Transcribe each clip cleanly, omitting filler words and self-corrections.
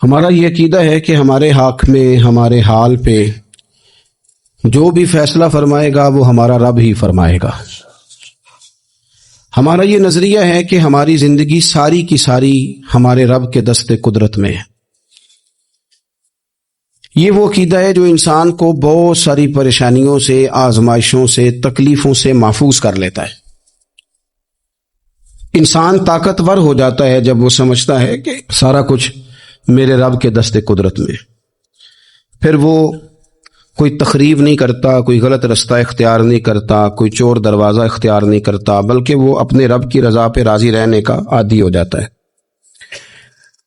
ہمارا یہ عقیدہ ہے کہ ہمارے حق میں، ہمارے حال پہ جو بھی فیصلہ فرمائے گا وہ ہمارا رب ہی فرمائے گا۔ ہمارا یہ نظریہ ہے کہ ہماری زندگی ساری کی ساری ہمارے رب کے دست قدرت میں ہے۔ یہ وہ عقیدہ ہے جو انسان کو بہت ساری پریشانیوں سے، آزمائشوں سے، تکلیفوں سے محفوظ کر لیتا ہے۔ انسان طاقتور ہو جاتا ہے جب وہ سمجھتا ہے کہ سارا کچھ میرے رب کے دست قدرت میں۔ پھر وہ کوئی تخریب نہیں کرتا، کوئی غلط رستہ اختیار نہیں کرتا، کوئی چور دروازہ اختیار نہیں کرتا، بلکہ وہ اپنے رب کی رضا پہ راضی رہنے کا عادی ہو جاتا ہے۔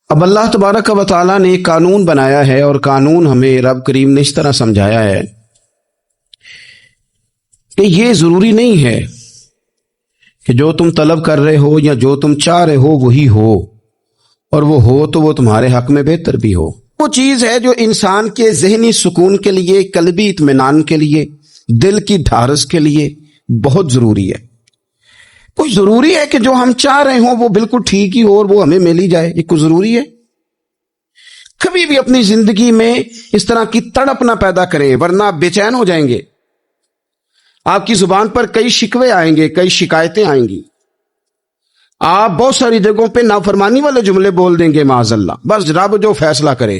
اب اللہ تبارک و تعالیٰ نے ایک قانون بنایا ہے، اور قانون ہمیں رب کریم نے اس طرح سمجھایا ہے کہ یہ ضروری نہیں ہے کہ جو تم طلب کر رہے ہو یا جو تم چاہ رہے ہو وہی ہو، اور وہ ہو تو وہ تمہارے حق میں بہتر بھی ہو۔ وہ چیز ہے جو انسان کے ذہنی سکون کے لیے، قلبی اطمینان کے لیے، دل کی ڈھارس کے لیے بہت ضروری ہے۔ کوئی ضروری ہے کہ جو ہم چاہ رہے ہوں وہ بالکل ٹھیک ہی ہو اور وہ ہمیں مل ہی جائے؟ یہ کوئی ضروری ہے؟ کبھی بھی اپنی زندگی میں اس طرح کی تڑپ نہ پیدا کریں، ورنہ آپ بے چین ہو جائیں گے۔ آپ کی زبان پر کئی شکوے آئیں گے، کئی شکایتیں آئیں گی، آپ بہت ساری جگہوں پہ نافرمانی والے جملے بول دیں گے معاذ اللہ۔ بس رب جو فیصلہ کرے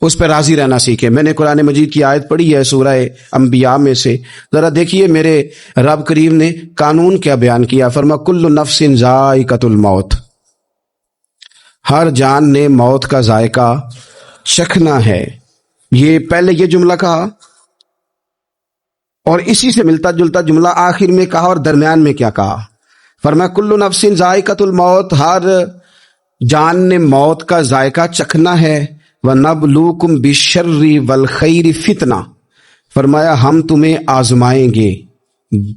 اس پہ راضی رہنا سیکھیں۔ میں نے قرآن مجید کی آیت پڑھی ہے سورہ انبیاء میں سے، ذرا دیکھیے میرے رب کریم نے قانون کیا بیان کیا۔ فرما کل نفس ذائقۃ الموت، ہر جان نے موت کا ذائقہ چکھنا ہے۔ یہ پہلے یہ جملہ کہا اور اسی سے ملتا جلتا جملہ آخر میں کہا، اور درمیان میں کیا کہا؟ فرمایا کل نفس ذائقۃ الموت، ہر جان نے موت کا ذائقہ چکھنا ہے۔ وَنَبْلُوكُمْ بِالشَّرِّ وَالْخَيْرِ فِتْنَةً، فرمایا ہم تمہیں آزمائیں گے،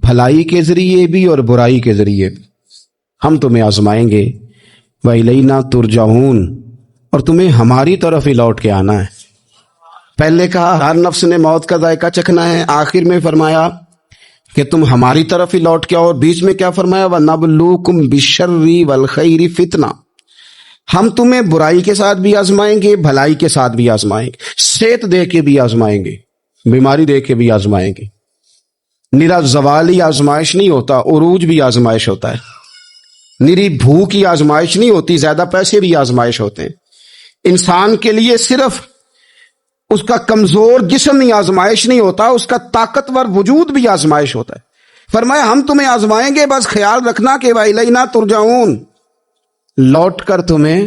بھلائی کے ذریعے بھی اور برائی کے ذریعے بھی ہم تمہیں آزمائیں گے۔ وَإِلَيْنَا تُرْجَعُونَ، اور تمہیں ہماری طرف ہی لوٹ کے آنا ہے۔ پہلے کہا ہر نفس نے موت کا ذائقہ چکھنا ہے، آخر میں فرمایا کہ تم ہماری طرف ہی لوٹ کے آؤ، اور بیچ میں کیا فرمایا؟ وَنَبْلُوكُمْ بِالشَّرِّ وَالْخَيْرِ فِتْنَةً، ہم تمہیں برائی کے ساتھ بھی آزمائیں گے، بھلائی کے ساتھ بھی آزمائیں گے، صحت دے کے بھی آزمائیں گے، بیماری دے کے بھی آزمائیں گے۔ نرا زوالی آزمائش نہیں ہوتا، عروج بھی آزمائش ہوتا ہے۔ نری بھوک کی آزمائش نہیں ہوتی، زیادہ پیسے بھی آزمائش ہوتے ہیں۔ انسان کے لیے صرف اس کا کمزور جسم ہی آزمائش نہیں ہوتا، اس کا طاقتور وجود بھی آزمائش ہوتا ہے۔ فرمایا ہم تمہیں آزمائیں گے، بس خیال رکھنا کہ وَإِلَيْنَا تُرْجَعُونَ، لوٹ کر تمہیں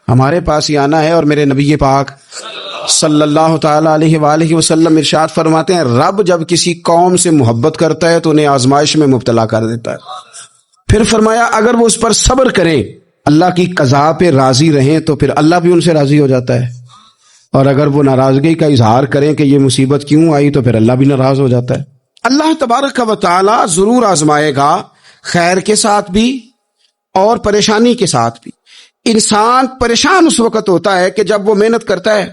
ہمارے پاس ہی آنا ہے۔ اور میرے نبی پاک صلی اللہ تعالی علیہ وآلہ وسلم ارشاد فرماتے ہیں، رب جب کسی قوم سے محبت کرتا ہے تو انہیں آزمائش میں مبتلا کر دیتا ہے۔ پھر فرمایا اگر وہ اس پر صبر کریں، اللہ کی قضا پہ راضی رہیں، تو پھر اللہ بھی ان سے راضی ہو جاتا ہے، اور اگر وہ ناراضگی کا اظہار کریں کہ یہ مصیبت کیوں آئی، تو پھر اللہ بھی ناراض ہو جاتا ہے۔ اللہ تبارک و تعالی ضرور آزمائے گا، خیر کے ساتھ بھی اور پریشانی کے ساتھ بھی۔ انسان پریشان اس وقت ہوتا ہے کہ جب وہ محنت کرتا ہے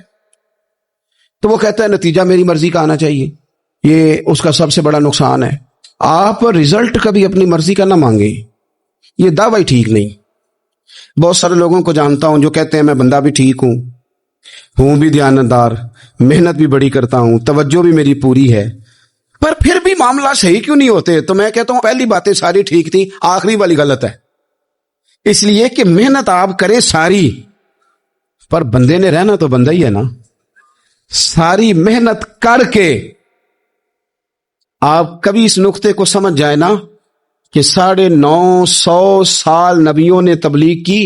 تو وہ کہتا ہے نتیجہ میری مرضی کا آنا چاہیے، یہ اس کا سب سے بڑا نقصان ہے۔ آپ رزلٹ کبھی اپنی مرضی کا نہ مانگیں، یہ دعوی ٹھیک نہیں۔ بہت سارے لوگوں کو جانتا ہوں جو کہتے ہیں میں بندہ بھی ٹھیک ہوں بھی دیانتدار، محنت بھی بڑی کرتا ہوں، توجہ بھی میری پوری ہے، پر پھر بھی معاملہ صحیح کیوں نہیں ہوتے؟ تو میں کہتا ہوں پہلی باتیں ساری ٹھیک تھی، آخری والی غلط ہے۔ اس لیے کہ محنت آپ کریں ساری، پر بندے نے رہنا تو بندہ ہی ہے نا۔ ساری محنت کر کے آپ کبھی اس نقطے کو سمجھ جائیں نا کہ 950 سال نبیوں نے تبلیغ کی،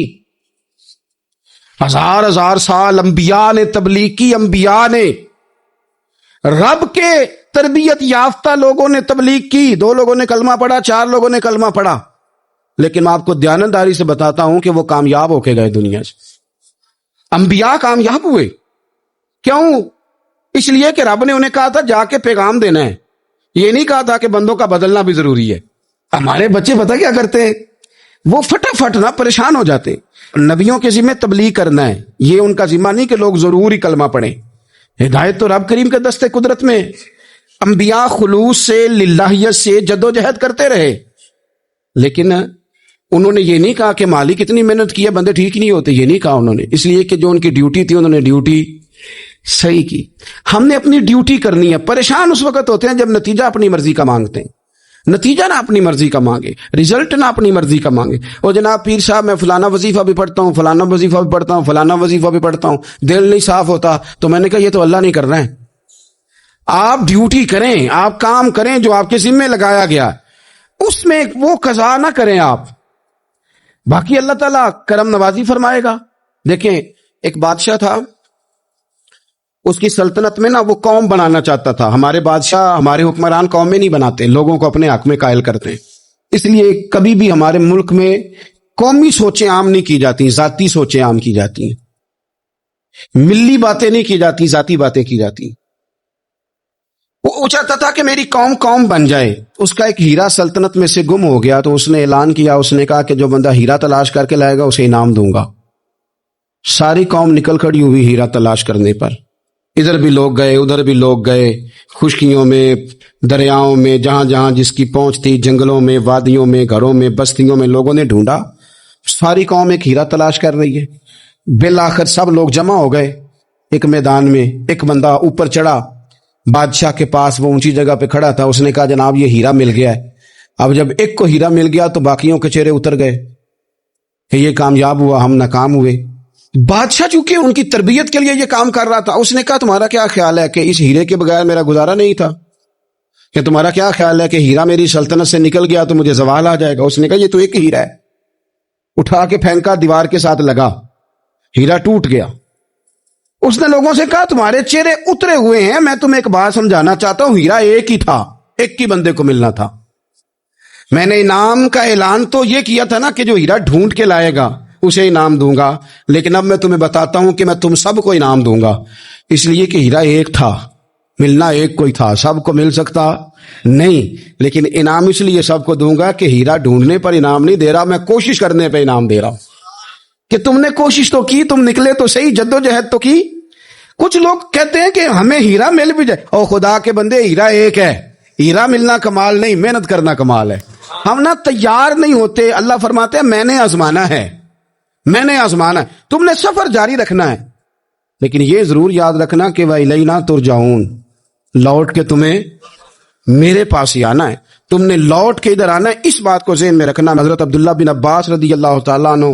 ہزار سال انبیاء نے تبلیغ کی، انبیاء نے، رب کے تربیت یافتہ لوگوں نے تبلیغ کی، 2 لوگوں نے کلمہ پڑھا، 4 لوگوں نے کلمہ پڑھا، لیکن میں آپ کو دیانتداری سے بتاتا ہوں کہ وہ کامیاب ہو کے گئے دنیا سے۔ انبیاء کامیاب ہوئے، کیوں؟ اس لیے کہ رب نے انہیں کہا تھا جا کے پیغام دینا ہے، یہ نہیں کہا تھا کہ بندوں کا بدلنا بھی ضروری ہے۔ ہمارے بچے پتہ کیا کرتے ہیں؟ وہ فٹافٹ نہ پریشان ہو جاتے۔ نبیوں کے ذمہ تبلیغ کرنا ہے، یہ ان کا ذمہ نہیں کہ لوگ ضروری کلمہ پڑھیں۔ ہدایت تو رب کریم کے دست قدرت میں۔ انبیاء خلوص سے، للہیت سے جدوجہد کرتے رہے، لیکن انہوں نے یہ نہیں کہا کہ مالک اتنی محنت کی ہے بندے ٹھیک نہیں ہوتے، یہ نہیں کہا انہوں نے، اس لیے کہ جو ان کی ڈیوٹی تھی انہوں نے ڈیوٹی صحیح کی۔ ہم نے اپنی ڈیوٹی کرنی ہے۔ پریشان اس وقت ہوتے ہیں جب نتیجہ اپنی مرضی کا مانگتے ہیں، نتیجہ نہ اپنی مرضی کا مانگے، رزلٹ نہ اپنی مرضی کا مانگے۔ اور جناب پیر صاحب میں فلانا وظیفہ بھی پڑھتا ہوں، فلانا وظیفہ بھی پڑھتا ہوں، فلانا وظیفہ بھی پڑھتا ہوں، دل نہیں صاف ہوتا، تو میں نے کہا یہ تو اللہ نہیں کر رہے ہیں۔ آپ ڈیوٹی کریں، آپ کام کریں جو آپ کے ذمہ لگایا گیا، اس میں وہ قضا نہ کریں آپ، باقی اللہ تعالیٰ کرم نوازی فرمائے گا۔ دیکھیں ایک بادشاہ تھا، اس کی سلطنت میں نا وہ قوم بنانا چاہتا تھا۔ ہمارے بادشاہ، ہمارے حکمران قومیں نہیں بناتے، لوگوں کو اپنے حق میں قائل کرتے ہیں۔ اس لیے کبھی بھی ہمارے ملک میں قومی سوچیں عام نہیں کی جاتی، ذاتی سوچیں عام کی جاتی ہیں، ملی باتیں نہیں کی جاتی، ذاتی باتیں کی جاتی ہیں۔ وہ چاہتا تھا کہ میری قوم بن جائے۔ اس کا ایک ہیرا سلطنت میں سے گم ہو گیا، تو اس نے اعلان کیا، اس نے کہا کہ جو بندہ ہیرا تلاش کر کے لائے گا اسے انعام دوں گا۔ ساری قوم نکل کھڑی ہوئی ہیرا تلاش کرنے پر، ادھر بھی لوگ گئے ادھر بھی لوگ گئے، خشکیوں میں، دریاؤں میں، جہاں جہاں جس کی پہنچ تھی، جنگلوں میں، وادیوں میں، گھروں میں، بستیوں میں، لوگوں نے ڈھونڈا۔ ساری قوم ایک ہیرا تلاش کر رہی ہے۔ بالآخر سب لوگ جمع ہو گئے ایک میدان میں۔ ایک بندہ اوپر چڑھا بادشاہ کے پاس، وہ اونچی جگہ پہ کھڑا تھا، اس نے کہا جناب یہ ہیرا مل گیا ہے۔ اب جب ایک کو ہیرا مل گیا تو باقیوں کے چہرے اتر گئے کہ یہ کامیاب ہوا، ہم ناکام ہوئے۔ بادشاہ چونکہ ان کی تربیت کے لیے یہ کام کر رہا تھا، اس نے کہا تمہارا کیا خیال ہے کہ اس ہیرے کے بغیر میرا گزارا نہیں تھا؟ کہ تمہارا کیا خیال ہے کہ ہیرا میری سلطنت سے نکل گیا تو مجھے زوال آ جائے گا؟ اس نے کہا یہ تو ایک ہیرا ہے۔ اٹھا کے پھینکا، دیوار کے ساتھ لگا، ہیرا ٹوٹ گیا۔ اس نے لوگوں سے کہا تمہارے چہرے اترے ہوئے ہیں، میں تمہیں ایک بات سمجھانا چاہتا ہوں، ہیرا ایک ہی تھا، ایک ہی بندے کو ملنا تھا۔ میں نے انعام کا اعلان تو یہ کیا تھا نا کہ جو ہیرا ڈھونڈ کے لائے گا اسے انعام دوں گا، لیکن اب میں تمہیں بتاتا ہوں کہ میں تم سب کو انعام دوں گا، اس لیے کہ ہیرا ایک تھا، ملنا ایک کوئی تھا، سب کو مل سکتا نہیں، لیکن انعام اس لیے سب کو دوں گا کہ ہیرا ڈھونڈنے پر انعام نہیں دے رہا، میں کوشش کرنے پہ انعام دے رہا ہوں کہ تم نے کوشش تو کی، تم نکلے تو صحیح، جدوجہد تو کی۔ کچھ لوگ کہتے ہیں کہ ہمیں ہیرا مل بھی جائے، او خدا کے بندے ہیرا ایک ہے، ہیرا ملنا کمال نہیں، محنت کرنا کمال ہے۔ ہم نہ تیار نہیں ہوتے۔ اللہ فرماتے ہیں میں نے آزمانا ہے، میں نے آزمانا ہے، تم نے سفر جاری رکھنا ہے، لیکن یہ ضرور یاد رکھنا کہ وَإِلَيْنَا تُرْجَعُونَ، لوٹ کے تمہیں میرے پاس ہی آنا ہے، تم نے لوٹ کے ادھر آنا ہے، اس بات کو ذہن میں رکھنا۔ حضرت عبداللہ بن عباس رضی اللہ تعالیٰ عنہ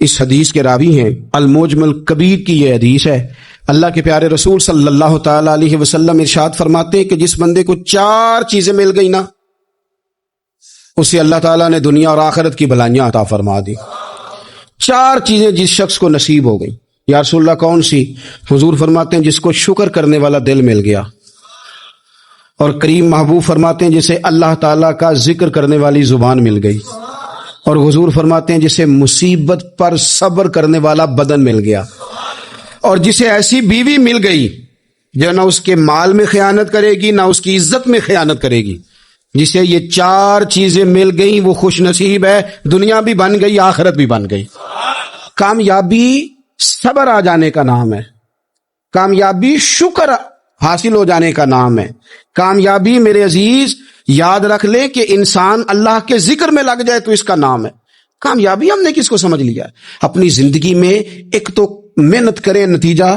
اس حدیث کے راوی ہیں، المعجم الکبیر کی یہ حدیث ہے۔ اللہ کے پیارے رسول صلی اللہ تعالیٰ علیہ وسلم ارشاد فرماتے ہیں کہ جس بندے کو 4 چیزیں مل گئی نا، اسے اللہ تعالیٰ نے دنیا اور آخرت کی بھلائیاں عطا فرما دی۔ 4 چیزیں جس شخص کو نصیب ہو گئی۔ یا رسول اللہ کون سی؟ حضور فرماتے ہیں جس کو شکر کرنے والا دل مل گیا، اور کریم محبوب فرماتے ہیں جسے اللہ تعالیٰ کا ذکر کرنے والی زبان مل گئی، اور حضور فرماتے ہیں جسے مصیبت پر صبر کرنے والا بدن مل گیا، اور جسے ایسی بیوی مل گئی جو نہ اس کے مال میں خیانت کرے گی نہ اس کی عزت میں خیانت کرے گی۔ جسے یہ 4 چیزیں مل گئیں وہ خوش نصیب ہے، دنیا بھی بن گئی، آخرت بھی بن گئی۔ کامیابی صبر آ جانے کا نام ہے، کامیابی شکر حاصل ہو جانے کا نام ہے، کامیابی میرے عزیز یاد رکھ لیں کہ انسان اللہ کے ذکر میں لگ جائے تو اس کا نام ہے کامیابی۔ ہم نے کس کو سمجھ لیا ہے؟ اپنی زندگی میں ایک تو محنت کریں، نتیجہ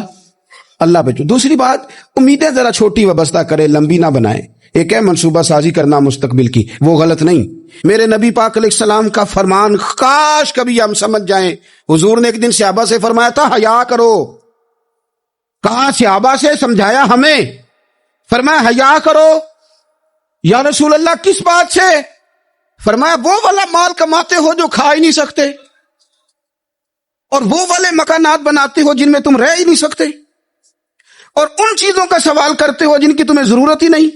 اللہ پہ۔ دوسری بات، امیدیں ذرا چھوٹی وابستہ کریں، لمبی نہ بنائیں۔ ایک ہے منصوبہ سازی کرنا مستقبل کی، وہ غلط نہیں۔ میرے نبی پاک علیہ السلام کا فرمان کاش کبھی ہم سمجھ جائیں۔ حضور نے ایک دن صحابہ سے فرمایا تھا حیا کرو، کہا صحابہ سے، سمجھایا ہمیں، فرمایا حیا کرو۔ یا رسول اللہ کس بات سے؟ فرمایا وہ والا مال کماتے ہو جو کھا ہی نہیں سکتے، اور وہ والے مکانات بناتے ہو جن میں تم رہ ہی نہیں سکتے، اور ان چیزوں کا سوال کرتے ہو جن کی تمہیں ضرورت ہی نہیں۔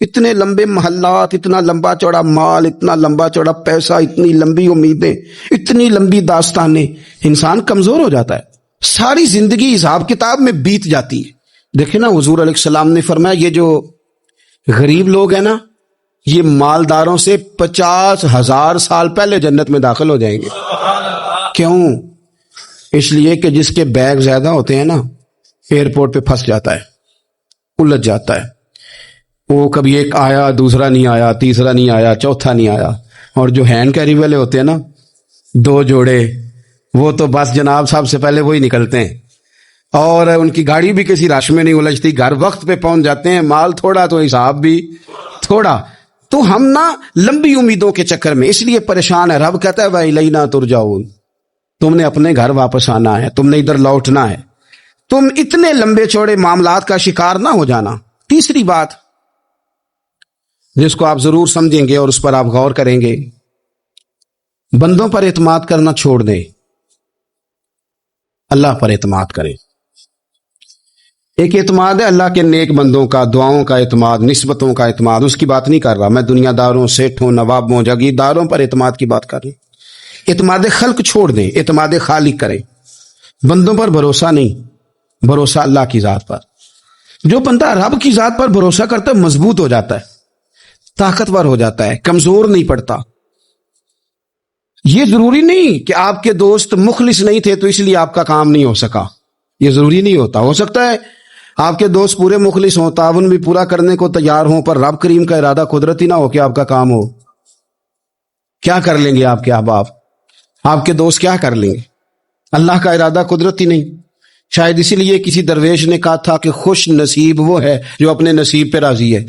اتنے لمبے محلات، اتنا لمبا چوڑا مال، اتنا لمبا چوڑا پیسہ، اتنی لمبی امیدیں، اتنی لمبی داستانیں، انسان کمزور ہو جاتا ہے، ساری زندگی حساب کتاب میں بیت جاتی ہے۔ دیکھیں نا حضور علیہ السلام نے فرمایا یہ جو غریب لوگ ہیں نا، یہ مالداروں سے 50,000 سال پہلے جنت میں داخل ہو جائیں گے۔ کیوں؟ اس لیے کہ جس کے بیگ زیادہ ہوتے ہیں نا، ایئرپورٹ پہ پھنس جاتا ہے، الجھ جاتا ہے، وہ کبھی ایک آیا، دوسرا نہیں آیا، تیسرا نہیں آیا، چوتھا نہیں آیا، اور جو ہینڈ کیری والے ہوتے ہیں نا، دو جوڑے، وہ تو بس جناب سب سے پہلے وہی نکلتے ہیں، اور ان کی گاڑی بھی کسی رش میں نہیں الجھتی، گھر وقت پہ پہنچ جاتے ہیں، مال تھوڑا تو حساب بھی تھوڑا۔ تو ہم نا لمبی امیدوں کے چکر میں اس لیے پریشان ہے۔ رب کہتا ہے وَإِلَيْنَا تُرْجَعُونَ، تم نے اپنے گھر واپس آنا ہے، تم نے ادھر لوٹنا ہے، تم اتنے لمبے چوڑے معاملات کا شکار نہ ہو جانا۔ تیسری بات جس کو آپ ضرور سمجھیں گے اور اس پر آپ غور کریں گے، بندوں پر اعتماد کرنا چھوڑ دیں، اللہ پر اعتماد کریں۔ ایک اعتماد ہے اللہ کے نیک بندوں کا، دعاؤں کا اعتماد، نسبتوں کا اعتماد، اس کی بات نہیں کر رہا میں، دنیا داروں، سیٹھوں، نوابوں، جاگیرداروں پر اعتماد کی بات کر رہا ہوں۔ اعتماد خلق چھوڑ دیں، اعتماد خالق کریں۔ بندوں پر بھروسہ نہیں، بھروسہ اللہ کی ذات پر۔ جو بندہ رب کی ذات پر بھروسہ کرتا ہے مضبوط ہو جاتا ہے، طاقتور ہو جاتا ہے، کمزور نہیں پڑتا۔ یہ ضروری نہیں کہ آپ کے دوست مخلص نہیں تھے تو اس لیے آپ کا کام نہیں ہو سکا، یہ ضروری نہیں ہوتا۔ ہو سکتا ہے آپ کے دوست پورے مخلص ہوں، تعاون بھی پورا کرنے کو تیار ہوں، پر رب کریم کا ارادہ قدرتی نہ ہو کہ آپ کا کام ہو۔ کیا کر لیں گے آپ کے احباب، آپ کے دوست کیا کر لیں گے؟ اللہ کا ارادہ قدرتی نہیں۔ شاید اسی لیے کسی درویش نے کہا تھا کہ خوش نصیب وہ ہے جو اپنے نصیب پہ راضی ہے،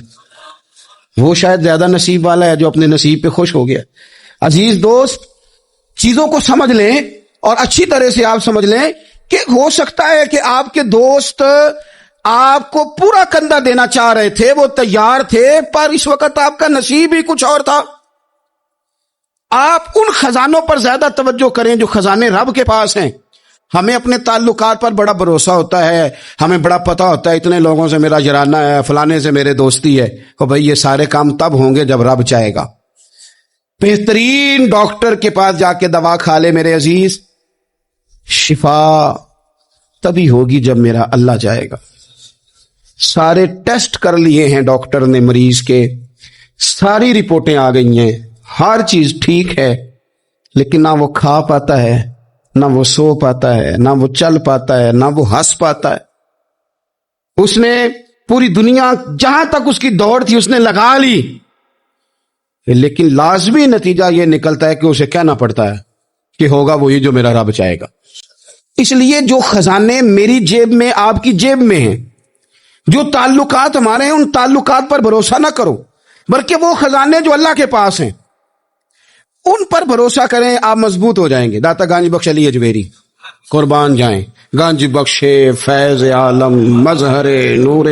وہ شاید زیادہ نصیب والا ہے جو اپنے نصیب پہ خوش ہو گیا۔ عزیز دوست، چیزوں کو سمجھ لیں اور اچھی طرح سے آپ سمجھ لیں کہ ہو سکتا ہے کہ آپ کے دوست آپ کو پورا کندھا دینا چاہ رہے تھے، وہ تیار تھے، پر اس وقت آپ کا نصیب ہی کچھ اور تھا۔ آپ ان خزانوں پر زیادہ توجہ کریں جو خزانے رب کے پاس ہیں۔ ہمیں اپنے تعلقات پر بڑا بھروسہ ہوتا ہے، ہمیں بڑا پتہ ہوتا ہے اتنے لوگوں سے میرا جرانہ ہے، فلانے سے میرے دوستی ہے، اور بھائی یہ سارے کام تب ہوں گے جب رب چاہے گا۔ بہترین ڈاکٹر کے پاس جا کے دوا کھا لے میرے عزیز، شفا تبھی ہوگی جب میرا اللہ چاہے گا۔ سارے ٹیسٹ کر لیے ہیں ڈاکٹر نے مریض کے، ساری رپورٹیں آ گئی ہیں، ہر چیز ٹھیک ہے، لیکن نہ وہ کھا پاتا ہے، نہ وہ سو پاتا ہے، نہ وہ چل پاتا ہے، نہ وہ ہنس پاتا ہے۔ اس نے پوری دنیا جہاں تک اس کی دوڑ تھی اس نے لگا لی، لیکن لازمی نتیجہ یہ نکلتا ہے کہ اسے کہنا پڑتا ہے کہ ہوگا وہی جو میرا رب چاہے گا۔ اس لیے جو خزانے میری جیب میں، آپ کی جیب میں ہیں، جو تعلقات ہمارے ہیں، ان تعلقات پر بھروسہ نہ کرو، بلکہ وہ خزانے جو اللہ کے پاس ہیں ان پر بھروسہ کریں، آپ مضبوط ہو جائیں گے۔ داتا گنج بخش علی اجمیری قربان جائیں، گنج بخشے فیض عالم مظہر نور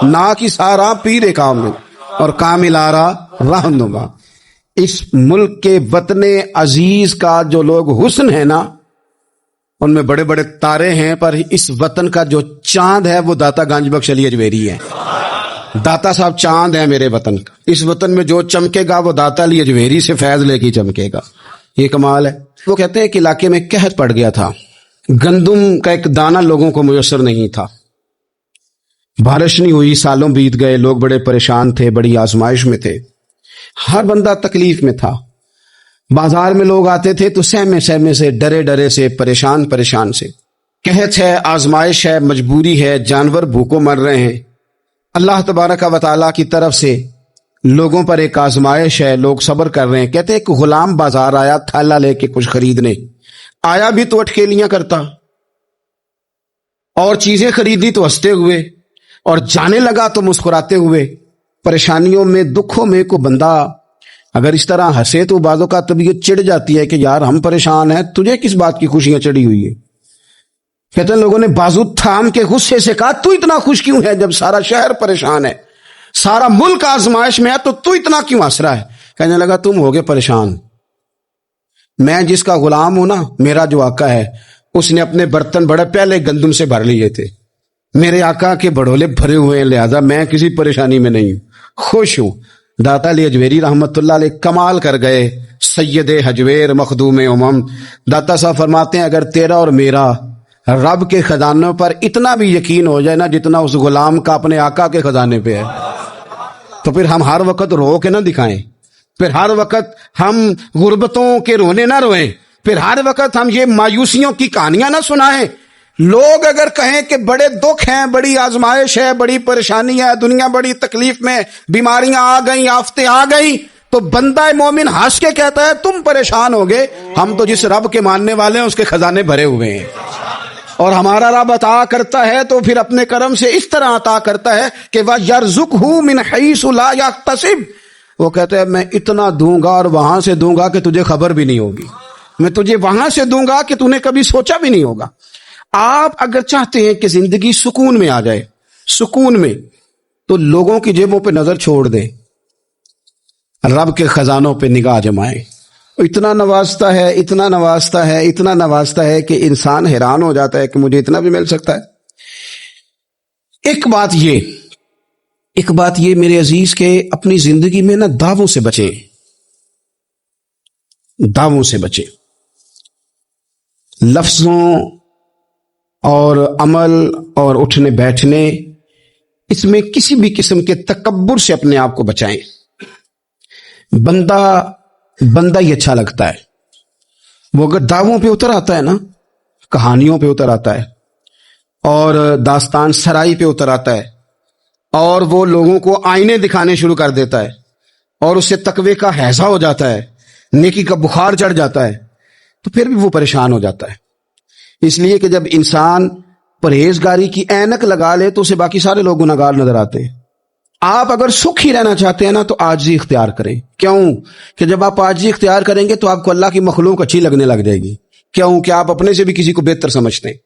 نا کی سارا پیر کامل اور کامل آرا رہنما۔ اس ملک کے وطن عزیز کا جو لوگ حسن ہے نا، ان میں بڑے بڑے تارے ہیں، پر اس وطن کا جو چاند ہے وہ داتا گنج بخش علی اجمیری ہے۔ داتا صاحب چاند ہے میرے وطن کا، اس وطن میں جو چمکے گا وہ داتا علی اجمیری سے فیض لے کے چمکے گا۔ یہ کمال ہے۔ وہ کہتے ہیں کہ علاقے میں قحط پڑ گیا تھا، گندم کا ایک دانہ لوگوں کو میسر نہیں تھا، بارش نہیں ہوئی، سالوں بیت گئے، لوگ بڑے پریشان تھے، بڑی آزمائش میں تھے، ہر بندہ تکلیف میں تھا۔ بازار میں لوگ آتے تھے تو سہمے سہمے سے، ڈرے ڈرے سے، پریشان سے۔ قحط ہے، آزمائش ہے، مجبوری ہے، جانور بھوکوں مر رہے ہیں۔ اللہ تبارک و تعالیٰ کی طرف سے لوگوں پر ایک آزمائش ہے، لوگ صبر کر رہے ہیں۔ کہتے ہیں کہ غلام بازار آیا تھیلا لے کے کچھ خریدنے، آیا بھی تو اٹکیلیاں کرتا، اور چیزیں خریدی تو ہنستے ہوئے، اور جانے لگا تو مسکراتے ہوئے۔ پریشانیوں میں، دکھوں میں کو بندہ اگر اس طرح ہنسے تو بعضوں کا طبیعت چڑ جاتی ہے کہ یار ہم پریشان ہیں، تجھے کس بات کی خوشیاں چڑھی ہوئی ہے۔ کہتے ہیں لوگوں نے بازو تھام کے غصے سے کہا تو اتنا خوش کیوں ہے جب سارا شہر پریشان ہے، سارا ملک آزمائش میں ہے، تو اتنا کیوں ہنس رہا ہے؟ کہنے لگا تم ہوگے پریشان، میں جس کا غلام ہوں نا، میرا جو آقا ہے، اس نے اپنے برتن بڑے پہلے گندم سے بھر لیے تھے، میرے آقا کے بڑولے بھرے ہوئے ہیں، لہذا میں کسی پریشانی میں نہیں ہوں، خوش ہوں۔ داتا علی اجمیری رحمت اللہ علیہ کمال کر گئے، سید حجویر مخدوم امم۔ داتا صاحب فرماتے ہیں اگر تیرا اور میرا رب کے خزانوں پر اتنا بھی یقین ہو جائے نا جتنا اس غلام کا اپنے آقا کے خزانے پہ ہے، تو پھر ہم ہر وقت رو کے نہ دکھائیں، پھر ہر وقت ہم غربتوں کے رونے نہ روئیں، پھر ہر وقت ہم یہ مایوسیوں کی کہانیاں نہ سنائیں۔ لوگ اگر کہیں کہ بڑے دکھ ہیں، بڑی آزمائش ہے، بڑی پریشانی ہے، دنیا بڑی تکلیف میں، بیماریاں آ گئیں، آفتیں آ گئیں، تو بندہ مومن ہنس کے کہتا ہے تم پریشان ہو گئے، ہم تو جس رب کے ماننے والے ہیں اس کے خزانے بھرے ہوئے ہیں، اور ہمارا رب عطا کرتا ہے تو پھر اپنے کرم سے اس طرح عطا کرتا ہے کہ وَيَرْزُقْهُ مِنْ حَيْثُ لَا يَحْتَسِبُ، وہ کہتا ہے میں اتنا دوں گا اور وہاں سے دوں گا کہ تجھے خبر بھی نہیں ہوگی، میں تجھے وہاں سے دوں گا کہ تو نے کبھی سوچا بھی نہیں ہوگا۔ آپ اگر چاہتے ہیں کہ زندگی سکون میں آ جائے، سکون میں، تو لوگوں کی جیبوں پہ نظر چھوڑ دیں، رب کے خزانوں پہ نگاہ جمائیں۔ اتنا نوازتا ہے، اتنا نوازتا ہے، اتنا نوازتا ہے کہ انسان حیران ہو جاتا ہے کہ مجھے اتنا بھی مل سکتا ہے۔ ایک بات یہ میرے عزیز کہ اپنی زندگی میں نا دعووں سے بچیں، دعووں سے بچیں، لفظوں اور عمل اور اٹھنے بیٹھنے، اس میں کسی بھی قسم کے تکبر سے اپنے آپ کو بچائیں۔ بندہ ہی اچھا لگتا ہے، وہ اگر دعووں پہ اتر آتا ہے نا، کہانیوں پہ اتر آتا ہے اور داستان سرائی پہ اتر آتا ہے اور وہ لوگوں کو آئینے دکھانے شروع کر دیتا ہے اور اس سے تقوی کا ہیضہ ہو جاتا ہے، نیکی کا بخار چڑھ جاتا ہے، تو پھر بھی وہ پریشان ہو جاتا ہے۔ اس لیے کہ جب انسان پرہیزگاری کی اینک لگا لے تو اسے باقی سارے لوگ گناہگار نظر آتے ہیں۔ آپ اگر سکھ ہی رہنا چاہتے ہیں نا تو عاجزی اختیار کریں۔ کیوں کہ جب آپ عاجزی اختیار کریں گے تو آپ کو اللہ کی مخلوق اچھی لگنے لگ جائے گی، کیوں کہ آپ اپنے سے بھی کسی کو بہتر سمجھتے ہیں۔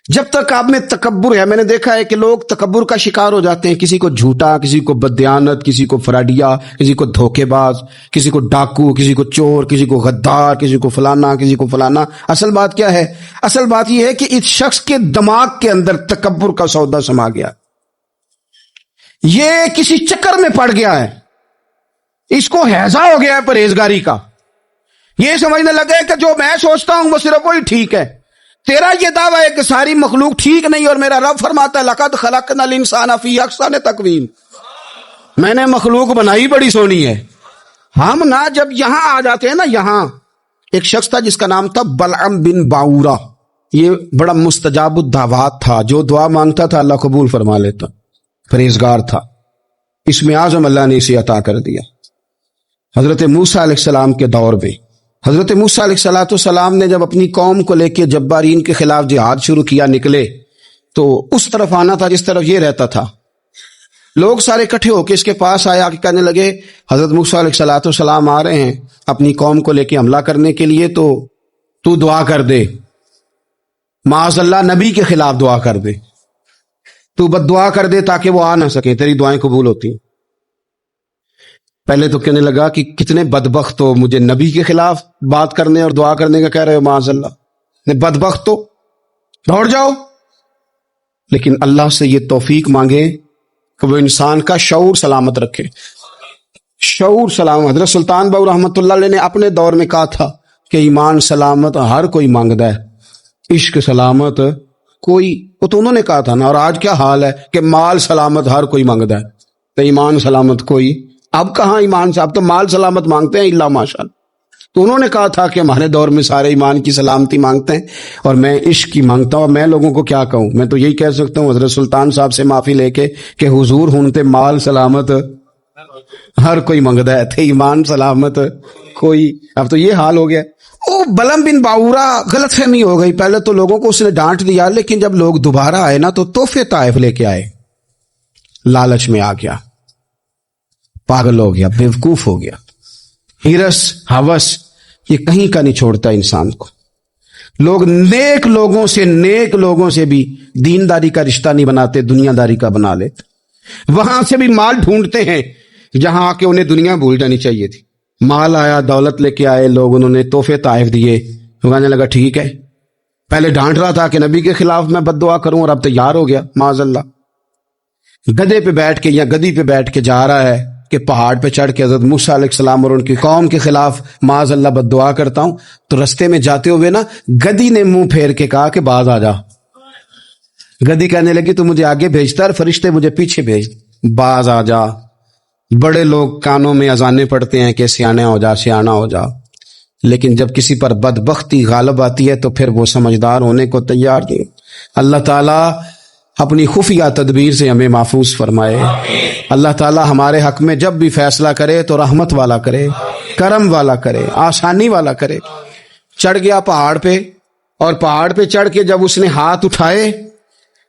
جب تک آپ میں تکبر ہے، میں نے دیکھا ہے کہ لوگ تکبر کا شکار ہو جاتے ہیں، کسی کو جھوٹا، کسی کو بددیانت، کسی کو فراڈیا، کسی کو دھوکے باز، کسی کو ڈاکو، کسی کو چور، کسی کو غدار، کسی کو فلانا، کسی کو فلانا۔ اصل بات کیا ہے؟ اصل بات یہ ہے کہ اس شخص کے دماغ کے اندر تکبر کا سودا سما گیا، یہ کسی چکر میں پڑ گیا ہے، اس کو ہیضہ ہو گیا ہے پرہیزگاری کا، یہ سمجھنے لگا ہے کہ جو میں سوچتا ہوں وہ صرف وہی ٹھیک ہے۔ تیرا یہ دعویٰ ہے کہ ساری مخلوق ٹھیک نہیں، اور میرا رب فرماتا ہے لَقَدْ خَلَقْنَا الْإِنسَانَ فِي أَحْسَنِ تَقْوِيمٍ، میں نے مخلوق بنائی بڑی سونی ہے۔ ہم نا جب یہاں آ جاتے ہیں نا، یہاں ایک شخص تھا جس کا نام تھا بلعم بن باورہ، یہ بڑا مستجاب الدعوات تھا، جو دعا مانگتا تھا اللہ قبول فرما لیتا، پرہیزگار تھا، اس میں اعظم اللہ نے اسے عطا کر دیا۔ حضرت موسیٰ علیہ السلام کے دور میں حضرت موسیٰ علیہ السلام نے جب اپنی قوم کو لے کے جبارین کے خلاف جہاد شروع کیا، نکلے تو اس طرف آنا تھا جس طرف یہ رہتا تھا، لوگ سارے اکٹھے ہو کے اس کے پاس آیا کہ کہنے لگے حضرت موسیٰ علیہ السلام آ رہے ہیں اپنی قوم کو لے کے حملہ کرنے کے لیے، تو دعا کر دے، معاذ اللہ نبی کے خلاف دعا کر دے، تو بد دعا کر دے تاکہ وہ آ نہ سکے، تیری دعائیں قبول ہوتی۔ پہلے تو کہنے لگا کہ کتنے بدبخت ہو، مجھے نبی کے خلاف بات کرنے اور دعا کرنے کا کہہ رہے ہو، معاذ اللہ، بدبخت ہو، دوڑ جاؤ۔ لیکن اللہ سے یہ توفیق مانگے کہ وہ انسان کا شعور سلامت رکھے، شعور سلامت۔ حضرت سلطان باؤ رحمۃ اللہ علیہ نے اپنے دور میں کہا تھا کہ ایمان سلامت ہر کوئی مانگتا ہے، عشق سلامت کوئی، وہ تو انہوں نے کہا تھا نا، اور آج کیا حال ہے کہ مال سلامت ہر کوئی مانگتا ہے تو ایمان سلامت کوئی۔ اب کہاں ایمان سے، اب تو مال سلامت مانگتے ہیں اللہ ماشاء اللہ۔ تو انہوں نے کہا تھا کہ ہمارے دور میں سارے ایمان کی سلامتی مانگتے ہیں اور میں عشق کی مانگتا ہوں، اور میں لوگوں کو کیا کہوں، میں تو یہی کہہ سکتا ہوں حضرت سلطان صاحب سے معافی لے کے کہ حضور ہونتے مال سلامت ہر کوئی مانگتا ہے تھے ایمان سلامت کوئی۔ اب تو یہ حال ہو گیا۔ او بلعم بن باورہ غلط فہمی ہو گئی، پہلے تو لوگوں کو اس نے ڈانٹ دیا، لیکن جب لوگ دوبارہ آئے نا تو تحفے طائف لے کے آئے، لالچ میں آ گیا، پاگل ہو گیا، بیوقوف ہو گیا۔ ہرس ہوس یہ کہیں کا نہیں چھوڑتا انسان کو۔ لوگ نیک لوگوں سے بھی دینداری کا رشتہ نہیں بناتے، دنیا داری کا بنا لیتے، وہاں سے بھی مال ڈھونڈتے ہیں جہاں آ کے انہیں دنیا بھول جانی چاہیے تھی۔ مال آیا، دولت لے کے آئے لوگ، انہوں نے تحفے طائف دیے، وہ کہنے لگا ٹھیک ہے، پہلے ڈانٹ رہا تھا کہ نبی کے خلاف میں بد دعا کروں اور اب تیار ہو گیا، معاذ اللہ۔ گدھے پہ بیٹھ کے یا گدی پہ بیٹھ کے جا رہا ہے کہ پہاڑ پہ چڑھ کے حضرت موسیٰ علیہ السلام اور ان کی قوم کے خلاف معاذ اللہ بد دعا کرتا ہوں، تو رستے میں جاتے ہوئے نا گدی نے منہ پھیر کے کہا کہ باز آ جا۔ گدی کہنے لگی تو مجھے آگے بھیجتا ہے، فرشتے مجھے پیچھے بھیج، باز آ جا۔ بڑے لوگ کانوں میں اذانیں پڑھتے ہیں کہ سیانا ہو جا، سیانا ہو جا، لیکن جب کسی پر بدبختی غالب آتی ہے تو پھر وہ سمجھدار ہونے کو تیار نہیں۔ اللہ تعالیٰ اپنی خفیہ تدبیر سے ہمیں محفوظ فرمائے. اللہ تعالی ہمارے حق میں جب بھی فیصلہ کرے تو رحمت والا کرے، کرم والا کرے، آسانی والا کرے. چڑھ گیا پہاڑ پہ، اور پہاڑ پہ چڑھ کے جب اس نے ہاتھ اٹھائے،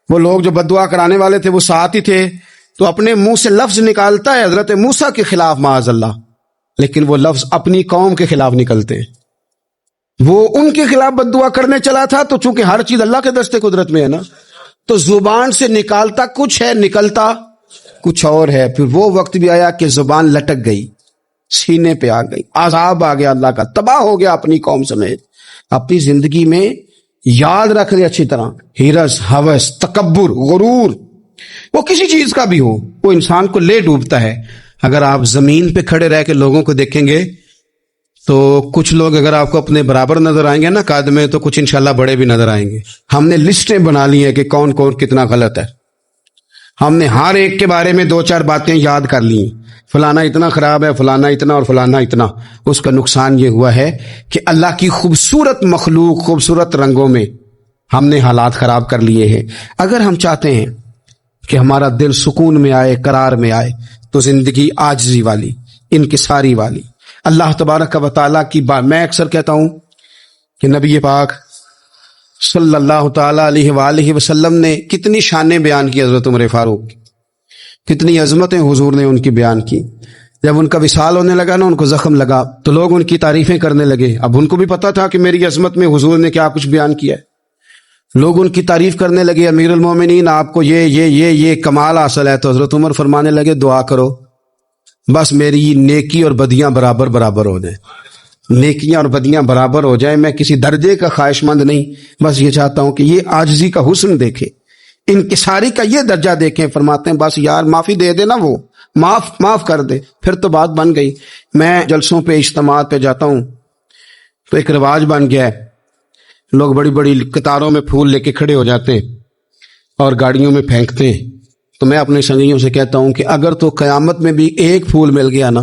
وہ لوگ جو بددعا کرانے والے تھے وہ ساتھ ہی تھے، تو اپنے منہ سے لفظ نکالتا ہے حضرت موسیٰ کے خلاف معاذ اللہ، لیکن وہ لفظ اپنی قوم کے خلاف نکلتے ہیں. وہ ان کے خلاف بددعا کرنے چلا تھا، تو چونکہ ہر چیز اللہ کے دستے قدرت میں ہے نا، تو زبان سے نکالتا کچھ ہے، نکلتا کچھ اور ہے. پھر وہ وقت بھی آیا کہ زبان لٹک گئی، سینے پہ آ گئی، عذاب آ گیا اللہ کا، تباہ ہو گیا اپنی قوم سمیت. اپنی زندگی میں یاد رکھ لے اچھی طرح، ہرس، ہوس، تکبر، غرور، وہ کسی چیز کا بھی ہو، وہ انسان کو لے ڈوبتا ہے. اگر آپ زمین پہ کھڑے رہ کے لوگوں کو دیکھیں گے تو کچھ لوگ اگر آپ کو اپنے برابر نظر آئیں گے نا قد میں، تو کچھ انشاءاللہ بڑے بھی نظر آئیں گے. ہم نے لسٹیں بنا لی ہیں کہ کون کون کتنا غلط ہے. ہم نے ہر ایک کے بارے میں 2-4 باتیں یاد کر لی ہیں، فلانا اتنا خراب ہے، فلانا اتنا، اور فلانا اتنا. اس کا نقصان یہ ہوا ہے کہ اللہ کی خوبصورت مخلوق، خوبصورت رنگوں میں ہم نے حالات خراب کر لیے ہیں. اگر ہم چاہتے ہیں کہ ہمارا دل سکون میں آئے، قرار میں آئے، تو زندگی عاجزی والی، انکساری والی، اللہ تبارک و تعالیٰ کی بات. میں اکثر کہتا ہوں کہ نبی پاک صلی اللہ تعالی علیہ وآلہ وسلم نے کتنی شانیں بیان کی حضرت عمر فاروق کی، کتنی عظمتیں حضور نے ان کی بیان کی. جب ان کا وصال ہونے لگا نا، ان کو زخم لگا، تو لوگ ان کی تعریفیں کرنے لگے. اب ان کو بھی پتا تھا کہ میری عظمت میں حضور نے کیا کچھ بیان کیا ہے. لوگ ان کی تعریف کرنے لگے، امیر المومنین آپ کو یہ کمال حاصل ہے. تو حضرت عمر فرمانے لگے دعا کرو بس میری نیکی اور بدیاں برابر برابر ہو جائیں، نیکیاں اور بدیاں برابر ہو جائیں. میں کسی درجے کا خواہش مند نہیں، بس یہ چاہتا ہوں کہ یہ عاجزی کا حسن دیکھے، انکساری کا یہ درجہ دیکھیں. فرماتے ہیں بس یار معافی دے دے نا، وہ معاف کر دے، پھر تو بات بن گئی. میں جلسوں پہ، اجتماعات پہ جاتا ہوں تو ایک رواج بن گیا ہے، لوگ بڑی بڑی قطاروں میں پھول لے کے کھڑے ہو جاتے ہیں اور گاڑیوں میں پھینکتے ہیں. تو میں اپنے سنگیوں سے کہتا ہوں کہ اگر تو قیامت میں بھی ایک پھول مل گیا نا،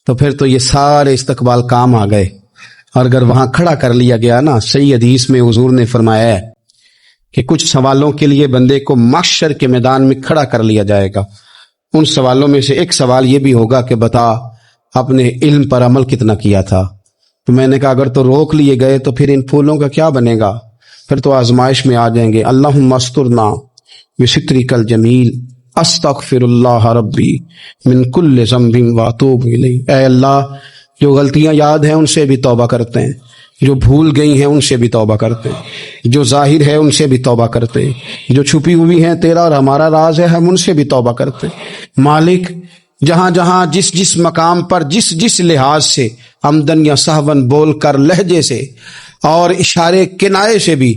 تو پھر تو یہ سارے استقبال کام آ گئے. اور اگر وہاں کھڑا کر لیا گیا نا، صحیح حدیث میں حضور نے فرمایا ہے کہ کچھ سوالوں کے لیے بندے کو محشر کے میدان میں کھڑا کر لیا جائے گا. ان سوالوں میں سے ایک سوال یہ بھی ہوگا کہ بتا اپنے علم پر عمل کتنا کیا تھا. تو میں نے کہا اگر تو روک لیے گئے تو پھر ان پھولوں کا کیا بنے گا، پھر تو آزمائش میں آ جائیں گے. اللہم استرنا بسترک الجمیل استغفر اللہ ربی من کل ذنب واتوب الیہ. اے اللہ، جو غلطیاں یاد ہیں ان سے بھی توبہ کرتے ہیں، جو بھول گئی ہیں ان سے بھی توبہ کرتے ہیں، جو ظاہر ہے ان سے بھی توبہ کرتے ہیں، جو چھپی ہوئی ہیں تیرا اور ہمارا راز ہے ہم ان سے بھی توبہ کرتے ہیں. مالک، جہاں جہاں جس جس مقام پر جس جس لحاظ سے عمدن یا سہون بول کر، لہجے سے اور اشارے کنائے سے بھی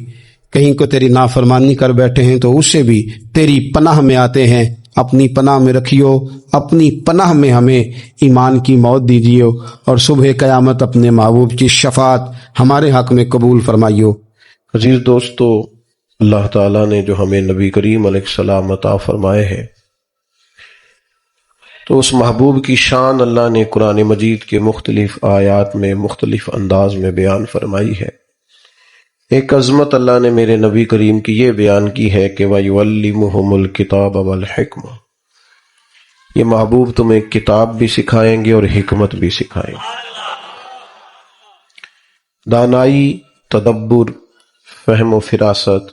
کہیں کو تیری نافرمانی کر بیٹھے ہیں، تو اس سے بھی تیری پناہ میں آتے ہیں. اپنی پناہ میں رکھیو، اپنی پناہ میں ہمیں ایمان کی موت دیجیو، اور صبح قیامت اپنے محبوب کی شفاعت ہمارے حق میں قبول فرمائیو. عزیز دوستو، اللہ تعالیٰ نے جو ہمیں نبی کریم علیہ السلام عطا فرمائے ہیں، تو اس محبوب کی شان اللہ نے قرآن مجید کے مختلف آیات میں مختلف انداز میں بیان فرمائی ہے. ایک عظمت اللہ نے میرے نبی کریم کی یہ بیان کی ہے کہ وَيُعَلِّمُهُمُ الْكِتَابَ وَالْحِكْمَةَ، یہ محبوب تمہیں کتاب بھی سکھائیں گے اور حکمت بھی سکھائیں گے. دانائی، تدبر، فہم و فراست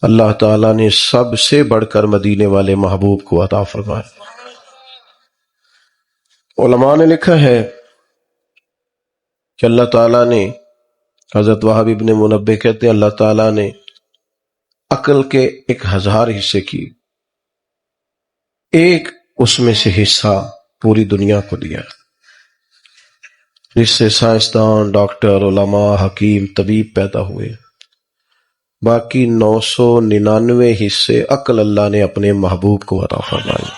اللہ تعالیٰ نے سب سے بڑھ کر مدینے والے محبوب کو عطا فرمایا. علماء نے لکھا ہے کہ اللہ تعالیٰ نے، حضرت وہاب ابن منبہ کہتے ہیں، اللہ تعالیٰ نے عقل کے 1000 حصے کی، ایک اس میں سے حصہ پوری دنیا کو دیا، جس سے سائنسدان، ڈاکٹر، علماء، حکیم، طبیب پیدا ہوئے. باقی 999 حصے عقل اللہ نے اپنے محبوب کو عطا فرمائی.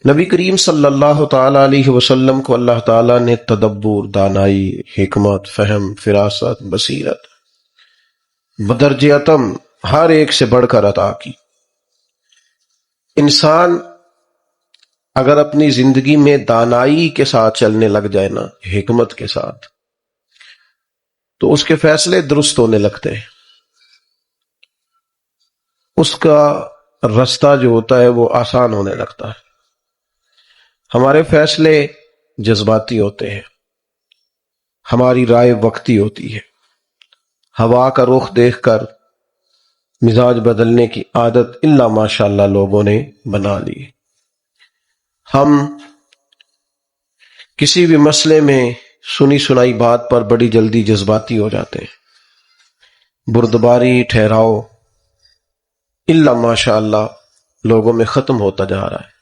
نبی کریم صلی اللہ تعالی علیہ وسلم کو اللہ تعالیٰ نے تدبر، دانائی، حکمت، فہم، فراست، بصیرت بدرجہ اتم ہر ایک سے بڑھ کر عطا کی. انسان اگر اپنی زندگی میں دانائی کے ساتھ چلنے لگ جائے نا، حکمت کے ساتھ، تو اس کے فیصلے درست ہونے لگتے ہیں. اس کا رستہ جو ہوتا ہے وہ آسان ہونے لگتا ہے. ہمارے فیصلے جذباتی ہوتے ہیں، ہماری رائے وقتی ہوتی ہے، ہوا کا رخ دیکھ کر مزاج بدلنے کی عادت الا ماشاء اللہ لوگوں نے بنا لی. ہم کسی بھی مسئلے میں سنی سنائی بات پر بڑی جلدی جذباتی ہو جاتے ہیں. بردباری ٹھہراؤ الا ماشاء اللہ لوگوں میں ختم ہوتا جا رہا ہے.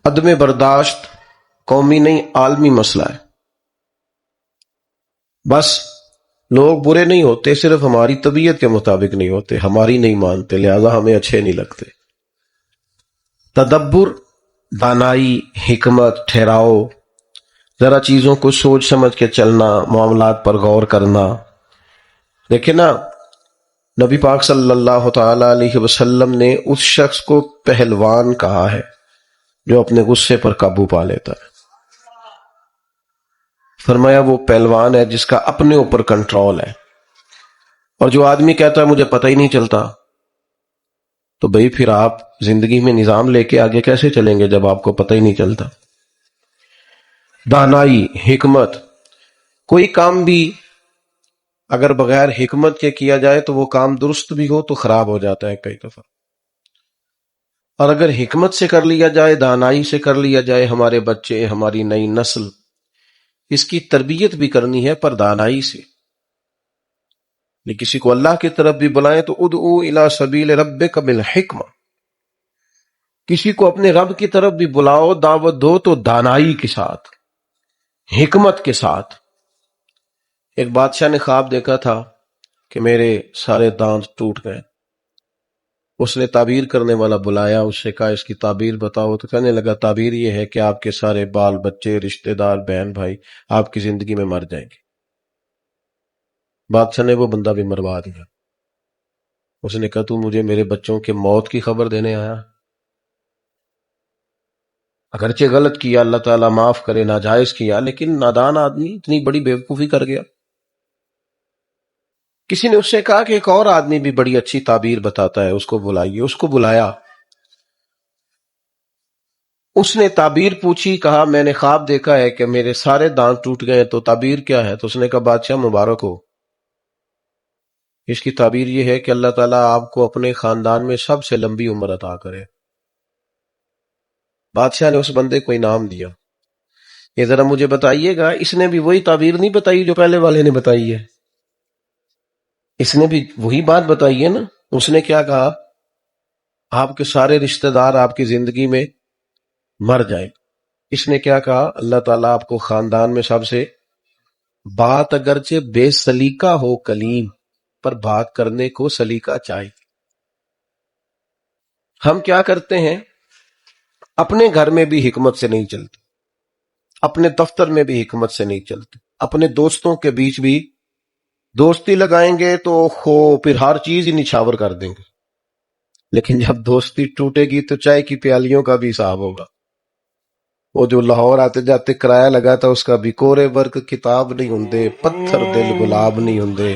عدم برداشت قومی نہیں عالمی مسئلہ ہے. بس لوگ برے نہیں ہوتے، صرف ہماری طبیعت کے مطابق نہیں ہوتے، ہماری نہیں مانتے، لہذا ہمیں اچھے نہیں لگتے. تدبر، دانائی، حکمت، ٹھہراؤ، ذرا چیزوں کو سوچ سمجھ کے چلنا، معاملات پر غور کرنا. دیکھیں نا، نبی پاک صلی اللہ تعالی علیہ وسلم نے اس شخص کو پہلوان کہا ہے جو اپنے غصے پر قابو پا لیتا ہے. فرمایا وہ پہلوان ہے جس کا اپنے اوپر کنٹرول ہے. اور جو آدمی کہتا ہے مجھے پتہ ہی نہیں چلتا، تو بھئی پھر آپ زندگی میں نظام لے کے آگے کیسے چلیں گے جب آپ کو پتہ ہی نہیں چلتا. دانائی، حکمت، کوئی کام بھی اگر بغیر حکمت کے کیا جائے تو وہ کام درست بھی ہو تو خراب ہو جاتا ہے کئی دفعہ، اور اگر حکمت سے کر لیا جائے، دانائی سے کر لیا جائے، ہمارے بچے، ہماری نئی نسل، اس کی تربیت بھی کرنی ہے پر دانائی سے. کسی کو اللہ کی طرف بھی بلائیں تو ادعو الی سبیل ربک بالحکمہ، کسی کو اپنے رب کی طرف بھی بلاؤ، دعوت دو تو دانائی کے ساتھ، حکمت کے ساتھ. ایک بادشاہ نے خواب دیکھا تھا کہ میرے سارے دانت ٹوٹ گئے. اس نے تعبیر کرنے والا بلایا، اس سے کہا اس کی تعبیر بتاؤ. تو کہنے لگا تعبیر یہ ہے کہ آپ کے سارے بال بچے، رشتہ دار، بہن بھائی آپ کی زندگی میں مر جائیں گے. بادشاہ نے وہ بندہ بھی مروا دیا. اس نے کہا تو مجھے میرے بچوں کے موت کی خبر دینے آیا؟ اگرچہ غلط کیا، اللہ تعالیٰ معاف کرے، ناجائز کیا، لیکن نادان آدمی اتنی بڑی بیوقوفی کر گیا. کسی نے اس سے کہا کہ ایک اور آدمی بھی بڑی اچھی تعبیر بتاتا ہے، اس کو بلائیے. اس کو بلایا، اس نے تعبیر پوچھی، کہا میں نے خواب دیکھا ہے کہ میرے سارے دانت ٹوٹ گئے، تو تعبیر کیا ہے؟ تو اس نے کہا بادشاہ مبارک ہو، اس کی تعبیر یہ ہے کہ اللہ تعالیٰ آپ کو اپنے خاندان میں سب سے لمبی عمر عطا کرے. بادشاہ نے اس بندے کو انعام دیا. یہ ذرا مجھے بتائیے گا، اس نے بھی وہی تعبیر نہیں بتائی جو پہلے والے نے بتائی ہے؟ اس نے بھی وہی بات بتائی ہے نا. اس نے کیا کہا؟ آپ کے سارے رشتہ دار آپ کی زندگی میں مر جائیں. اس نے کیا کہا؟ اللہ تعالیٰ آپ کو خاندان میں سب سے، بات اگرچہ بے سلیقہ ہو کلیم، پر بات کرنے کو سلیقہ چاہیے. ہم کیا کرتے ہیں؟ اپنے گھر میں بھی حکمت سے نہیں چلتے، اپنے دفتر میں بھی حکمت سے نہیں چلتے، اپنے دوستوں کے بیچ بھی دوستی لگائیں گے تو پھر ہر چیز ہی نچھاور کر دیں گے. لیکن جب دوستی ٹوٹے گی تو چائے کی پیالیوں کا بھی حساب ہوگا. وہ جو لاہور آتے جاتے کرایہ لگا تھا، اس کا بھی کورے ورک کتاب نہیں ہوندے، پتھر دل گلاب نہیں ہوندے،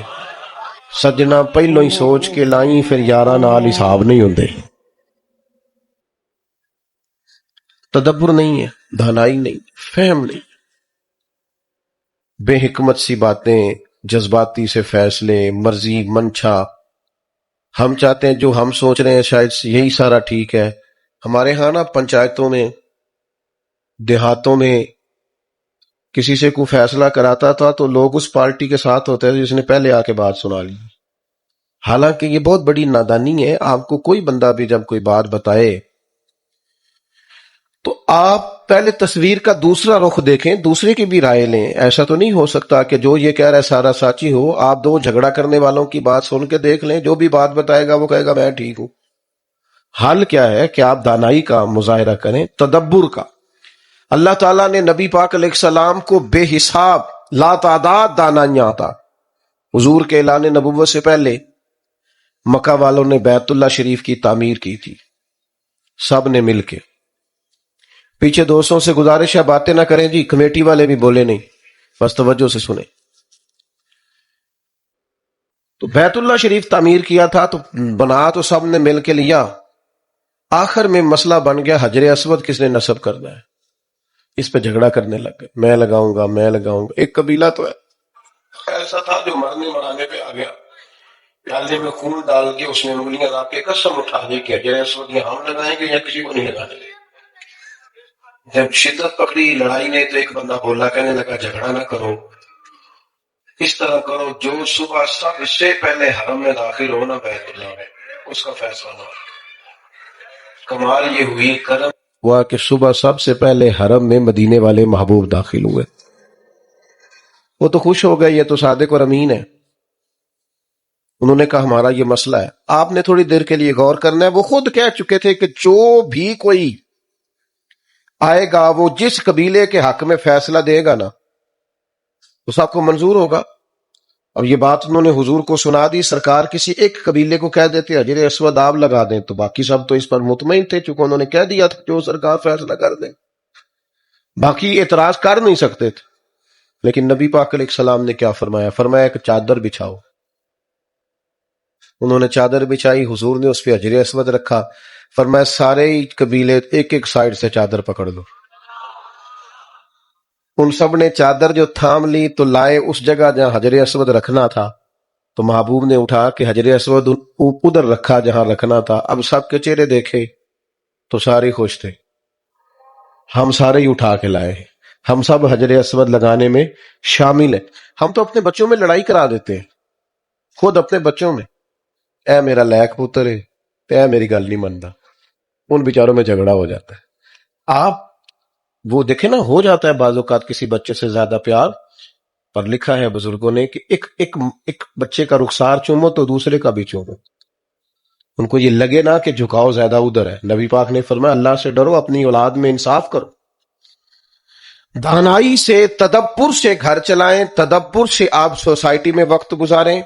سجنا پہلو ہی سوچ کے لائیں، پھر یاراں نال حساب نہیں ہوندے. تدبر نہیں ہے، دانائی نہیں، فہم نہیں، بے حکمت سی باتیں، جذباتی سے فیصلے، مرضی منشا. ہم چاہتے ہیں جو ہم سوچ رہے ہیں شاید یہی سارا ٹھیک ہے. ہمارے ہاں نا پنچایتوں میں، دیہاتوں میں کسی سے کوئی فیصلہ کراتا تھا تو لوگ اس پارٹی کے ساتھ ہوتے تھے جس نے پہلے آ کے بات سنا لی. حالانکہ یہ بہت بڑی نادانی ہے. آپ کو کوئی بندہ بھی جب کوئی بات بتائے تو آپ پہلے تصویر کا دوسرا رخ دیکھیں، دوسرے کی بھی رائے لیں. ایسا تو نہیں ہو سکتا کہ جو یہ کہہ رہا ہے سارا سچی ہو. آپ دو جھگڑا کرنے والوں کی بات سن کے دیکھ لیں، جو بھی بات بتائے گا وہ کہے گا میں ٹھیک ہوں. حل کیا ہے کہ آپ دانائی کا مظاہرہ کریں، تدبر کا. اللہ تعالیٰ نے نبی پاک علیہ السلام کو بے حساب لا تعداد دانائیاں عطا. حضور کے اعلان نبوت سے پہلے مکہ والوں نے بیت اللہ شریف کی تعمیر کی تھی، سب نے مل کے. پیچھے دوستوں سے گزارش ہے باتیں نہ کریں جی، کمیٹی والے بھی بولے نہیں، بس توجہ سے سنیں. تو بیت اللہ شریف تعمیر کیا تھا تو بنا تو سب نے مل کے لیا، آخر میں مسئلہ بن گیا حجر اسود کس نے نصب کرنا ہے، اس پہ جھگڑا کرنے لگ گئے، میں لگاؤں گا۔ ایک قبیلہ تو ایسا تھا جو مرنے مرانے پہ آ گیا، پیالے میں خون ڈال کے اس نے انگلیاں لا کے قسم اٹھا دی کہ حجر اسود یہ ہم لگائیں گے یا کسی کو نہیں لگانے گے۔ جب شدت پکڑی لڑائی نے تو ایک بندہ بولا، کہنے لگا جھگڑا نہ کرو، اس طرح کرو جو صبح سب سے پہلے حرم میں داخل ہونا بیت اللہ میں، اس کا فیصلہ نہ ہو۔ کمال یہ ہوئی، کرم ہوا کہ صبح سب سے پہلے حرم میں مدینے والے محبوب داخل ہوئے۔ وہ تو خوش ہو گئے، یہ تو صادق اور امین ہے۔ انہوں نے کہا ہمارا یہ مسئلہ ہے، آپ نے تھوڑی دیر کے لیے غور کرنا ہے۔ وہ خود کہہ چکے تھے کہ جو بھی کوئی آئے گا وہ جس قبیلے کے حق میں فیصلہ دے گا نا تو سب کو منظور ہوگا۔ اب یہ بات انہوں نے حضور کو سنا دی، سرکار کسی ایک قبیلے کو کہہ دیتے حجر اسود آپ لگا دیں تو باقی سب تو اس پر مطمئن تھے، چونکہ انہوں نے کہہ دیا تھا جو سرکار فیصلہ کر دیں، باقی اعتراض کر نہیں سکتے تھے۔ لیکن نبی پاک علیہ السلام نے کیا فرمایا؟ فرمایا کہ چادر بچھاؤ۔ انہوں نے چادر بچھائی، حضور نے اس پہ حجر اسود رکھا، فرمایا سارے قبیلے ایک ایک سائڈ سے چادر پکڑ لو۔ ان سب نے چادر جو تھام لی تو لائے اس جگہ جہاں حجر اسود رکھنا تھا، تو محبوب نے اٹھا کہ حجر اسود ادھر رکھا جہاں رکھنا تھا۔ اب سب کے چہرے دیکھے تو سارے خوش تھے، ہم سارے ہی اٹھا کے لائے، ہم سب حجر اسود لگانے میں شامل ہیں۔ ہم تو اپنے بچوں میں لڑائی کرا دیتے ہیں، خود اپنے بچوں میں، اے میرا لیک پتر ہے، اے میری گل نہیں منتا، ان بیچاروں میں جھگڑا ہو جاتا ہے۔ آپ وہ دیکھیں نا، ہو جاتا ہے بعض اوقات کسی بچے سے زیادہ پیار، پر لکھا ہے بزرگوں نے کہ ایک بچے کا رخسار چومو تو دوسرے کا بھی چومو، ان کو یہ لگے نا کہ جھکاؤ زیادہ ادھر ہے۔ نبی پاک نے فرمایا اللہ سے ڈرو، اپنی اولاد میں انصاف کرو، دانائی سے تدبر سے گھر چلائیں، تدبر سے آپ سوسائٹی میں وقت گزاریں۔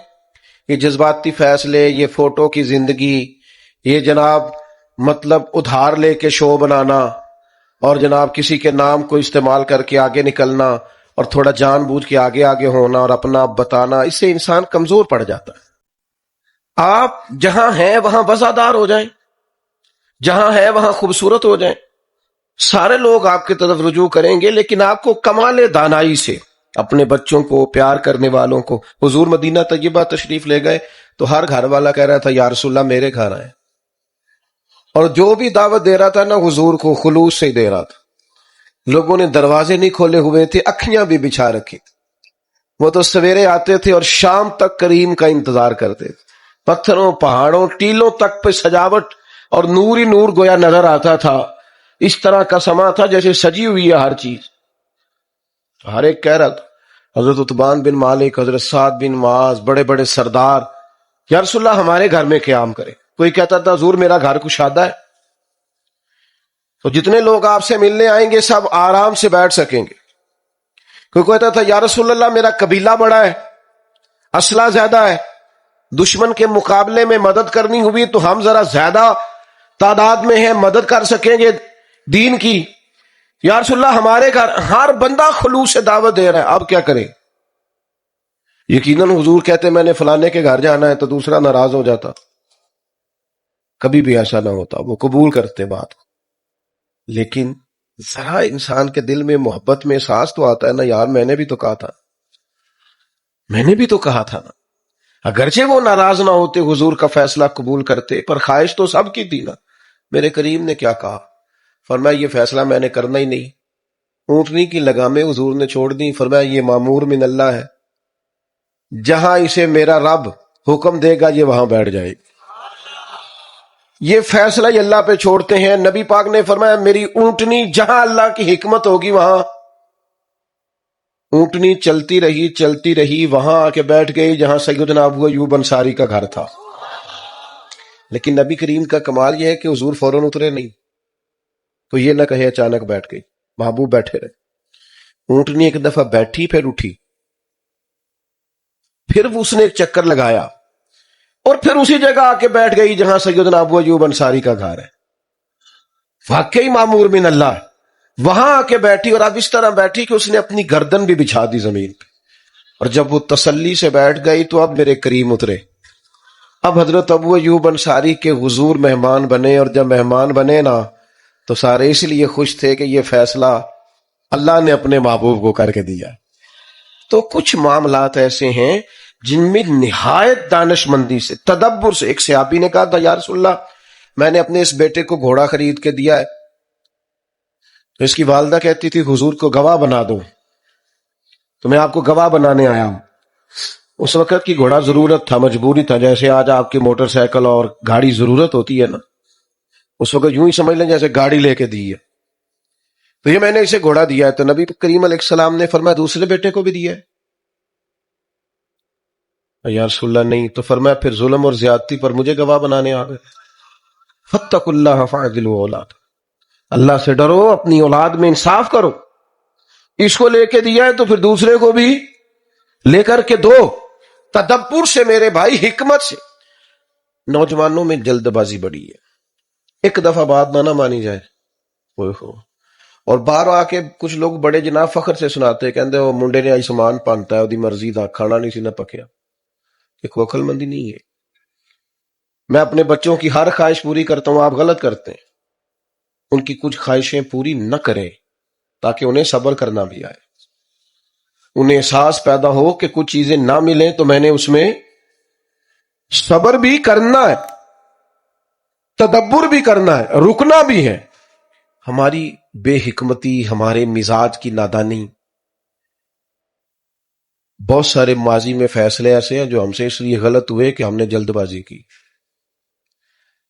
یہ جذباتی فیصلے، یہ فوٹو کی زندگی، یہ جناب مطلب ادھار لے کے شو بنانا اور جناب کسی کے نام کو استعمال کر کے آگے نکلنا اور تھوڑا جان بوجھ کے آگے آگے ہونا اور اپنا بتانا، اس سے انسان کمزور پڑ جاتا ہے۔ آپ جہاں ہیں وہاں وفادار ہو جائیں، جہاں ہیں وہاں خوبصورت ہو جائیں، سارے لوگ آپ کی طرف رجوع کریں گے، لیکن آپ کو کمال دانائی سے اپنے بچوں کو، پیار کرنے والوں کو۔ حضور مدینہ طیبہ تشریف لے گئے تو ہر گھر والا کہہ رہا تھا یا رسول اللہ میرے گھر آئے، اور جو بھی دعوت دے رہا تھا نا حضور کو خلوص سے دے رہا تھا۔ لوگوں نے دروازے نہیں کھولے ہوئے تھے، اکھیاں بھی بچھا رکھی تھی، وہ تو سویرے آتے تھے اور شام تک کریم کا انتظار کرتے تھے۔ پتھروں، پہاڑوں، ٹیلوں تک پہ سجاوٹ اور نور ہی نور گویا نظر آتا تھا، اس طرح کا سما تھا جیسے سجی ہوئی ہے ہر چیز۔ ہر ایک کہہ رہا تھا، حضرت عتبان بن مالک، حضرت سعد بن معاذ، بڑے بڑے سردار، یا رسول اللہ ہمارے گھر میں قیام کرے۔ کوئی کہتا تھا حضور میرا گھر کشادہ ہے، تو جتنے لوگ آپ سے ملنے آئیں گے سب آرام سے بیٹھ سکیں گے۔ کوئی کہتا تھا یا رسول اللہ میرا قبیلہ بڑا ہے، اسلحہ زیادہ ہے، دشمن کے مقابلے میں مدد کرنی ہوئی تو ہم ذرا زیادہ تعداد میں ہیں، مدد کر سکیں گے دین کی۔ یا رسول اللہ ہمارے گھر، ہر بندہ خلوص سے دعوت دے رہا ہے، اب کیا کریں؟ یقیناً حضور کہتے میں نے فلانے کے گھر جانا ہے تو دوسرا ناراض ہو جاتا، کبھی بھی ایسا نہ ہوتا، وہ قبول کرتے بات۔ لیکن ذرا انسان کے دل میں محبت میں احساس تو آتا ہے نا، یار میں نے بھی تو کہا تھا، میں نے بھی تو کہا تھا نا۔ اگرچہ وہ ناراض نہ ہوتے، حضور کا فیصلہ قبول کرتے، پر خواہش تو سب کی تھی نا۔ میرے کریم نے کیا کہا؟ فرمایا یہ فیصلہ میں نے کرنا ہی نہیں۔ اونٹنی کی لگامیں حضور نے چھوڑ دی، فرمایا یہ مامور من اللہ ہے، جہاں اسے میرا رب حکم دے گا یہ وہاں بیٹھ جائے گی۔ یہ فیصلہ ہی اللہ پہ چھوڑتے ہیں۔ نبی پاک نے فرمایا میری اونٹنی جہاں اللہ کی حکمت ہوگی وہاں، اونٹنی چلتی رہی وہاں آ کے بیٹھ گئی جہاں سیدنا ابو ایوب انصاری کا گھر تھا۔ لیکن نبی کریم کا کمال یہ ہے کہ حضور فوراً اترے نہیں، تو یہ نہ کہے اچانک بیٹھ گئی، محبوب بیٹھے رہے۔ اونٹنی ایک دفعہ بیٹھی پھر اٹھی، پھر اس نے ایک چکر لگایا اور پھر اسی جگہ آ کے بیٹھ گئی جہاں سیدنا ابو ایوب انصاری کا گھر ہے۔ واقعی مامور من اللہ، وہاں آ کے بیٹھی، اور اب اس طرح بیٹھی کہ اس نے اپنی گردن بھی بچھا دی زمین پہ، اور جب وہ تسلی سے بیٹھ گئی تو اب میرے کریم اترے. اب حضرت ابو ایوب انصاری کے حضور مہمان بنے، اور جب مہمان بنے نا تو سارے اس لیے خوش تھے کہ یہ فیصلہ اللہ نے اپنے محبوب کو کر کے دیا. تو کچھ معاملات ایسے ہیں جن میں نہایت دانش مندی سے، تدبر سے. ایک صحابی نے کہا تھا یا رسول اللہ میں نے اپنے اس بیٹے کو گھوڑا خرید کے دیا ہے، تو اس کی والدہ کہتی تھی حضور کو گواہ بنا دو، تو میں آپ کو گواہ بنانے آیا ہوں. اس وقت کی گھوڑا ضرورت تھا، مجبوری تھا، جیسے آج آپ کی موٹر سائیکل اور گاڑی ضرورت ہوتی ہے نا، اس وقت یوں ہی سمجھ لیں جیسے گاڑی لے کے دی ہے. تو یہ میں نے اسے گھوڑا دیا ہے. تو نبی کریم علیہ السلام نے فرمایا دوسرے بیٹے کو بھی دیا ہے؟ یا رسول اللہ نہیں. تو فرمایا پھر ظلم اور زیادتی پر مجھے گواہ بنانے آ گئے. فاتقوا اللہ فاعدلوا اولاد، اللہ سے ڈرو، اپنی اولاد میں انصاف کرو. اس کو لے کے دیا ہے تو پھر دوسرے کو بھی لے کر کے دو. تدبر سے میرے بھائی، حکمت سے. نوجوانوں میں جلد بازی بڑی ہے، ایک دفعہ بات نہ مانی جائے. اور باہر آ کے کچھ لوگ بڑے جناب فخر سے سناتے ہیں، کہتے وہ منڈے نے آئی سامان پانتا ہے، وہ دی مرضی دا کھانا نہیں سی نہ پکیا. ایک عقل مندی نہیں ہے. میں اپنے بچوں کی ہر خواہش پوری کرتا ہوں، آپ غلط کرتے ہیں. ان کی کچھ خواہشیں پوری نہ کریں تاکہ انہیں صبر کرنا بھی آئے، انہیں احساس پیدا ہو کہ کچھ چیزیں نہ ملیں تو میں نے اس میں صبر بھی کرنا ہے، تدبر بھی کرنا ہے، رکنا بھی ہے. ہماری بے حکمتی، ہمارے مزاج کی نادانی، بہت سارے ماضی میں فیصلے ایسے ہیں جو ہم سے اس لیے غلط ہوئے کہ ہم نے جلد بازی کی.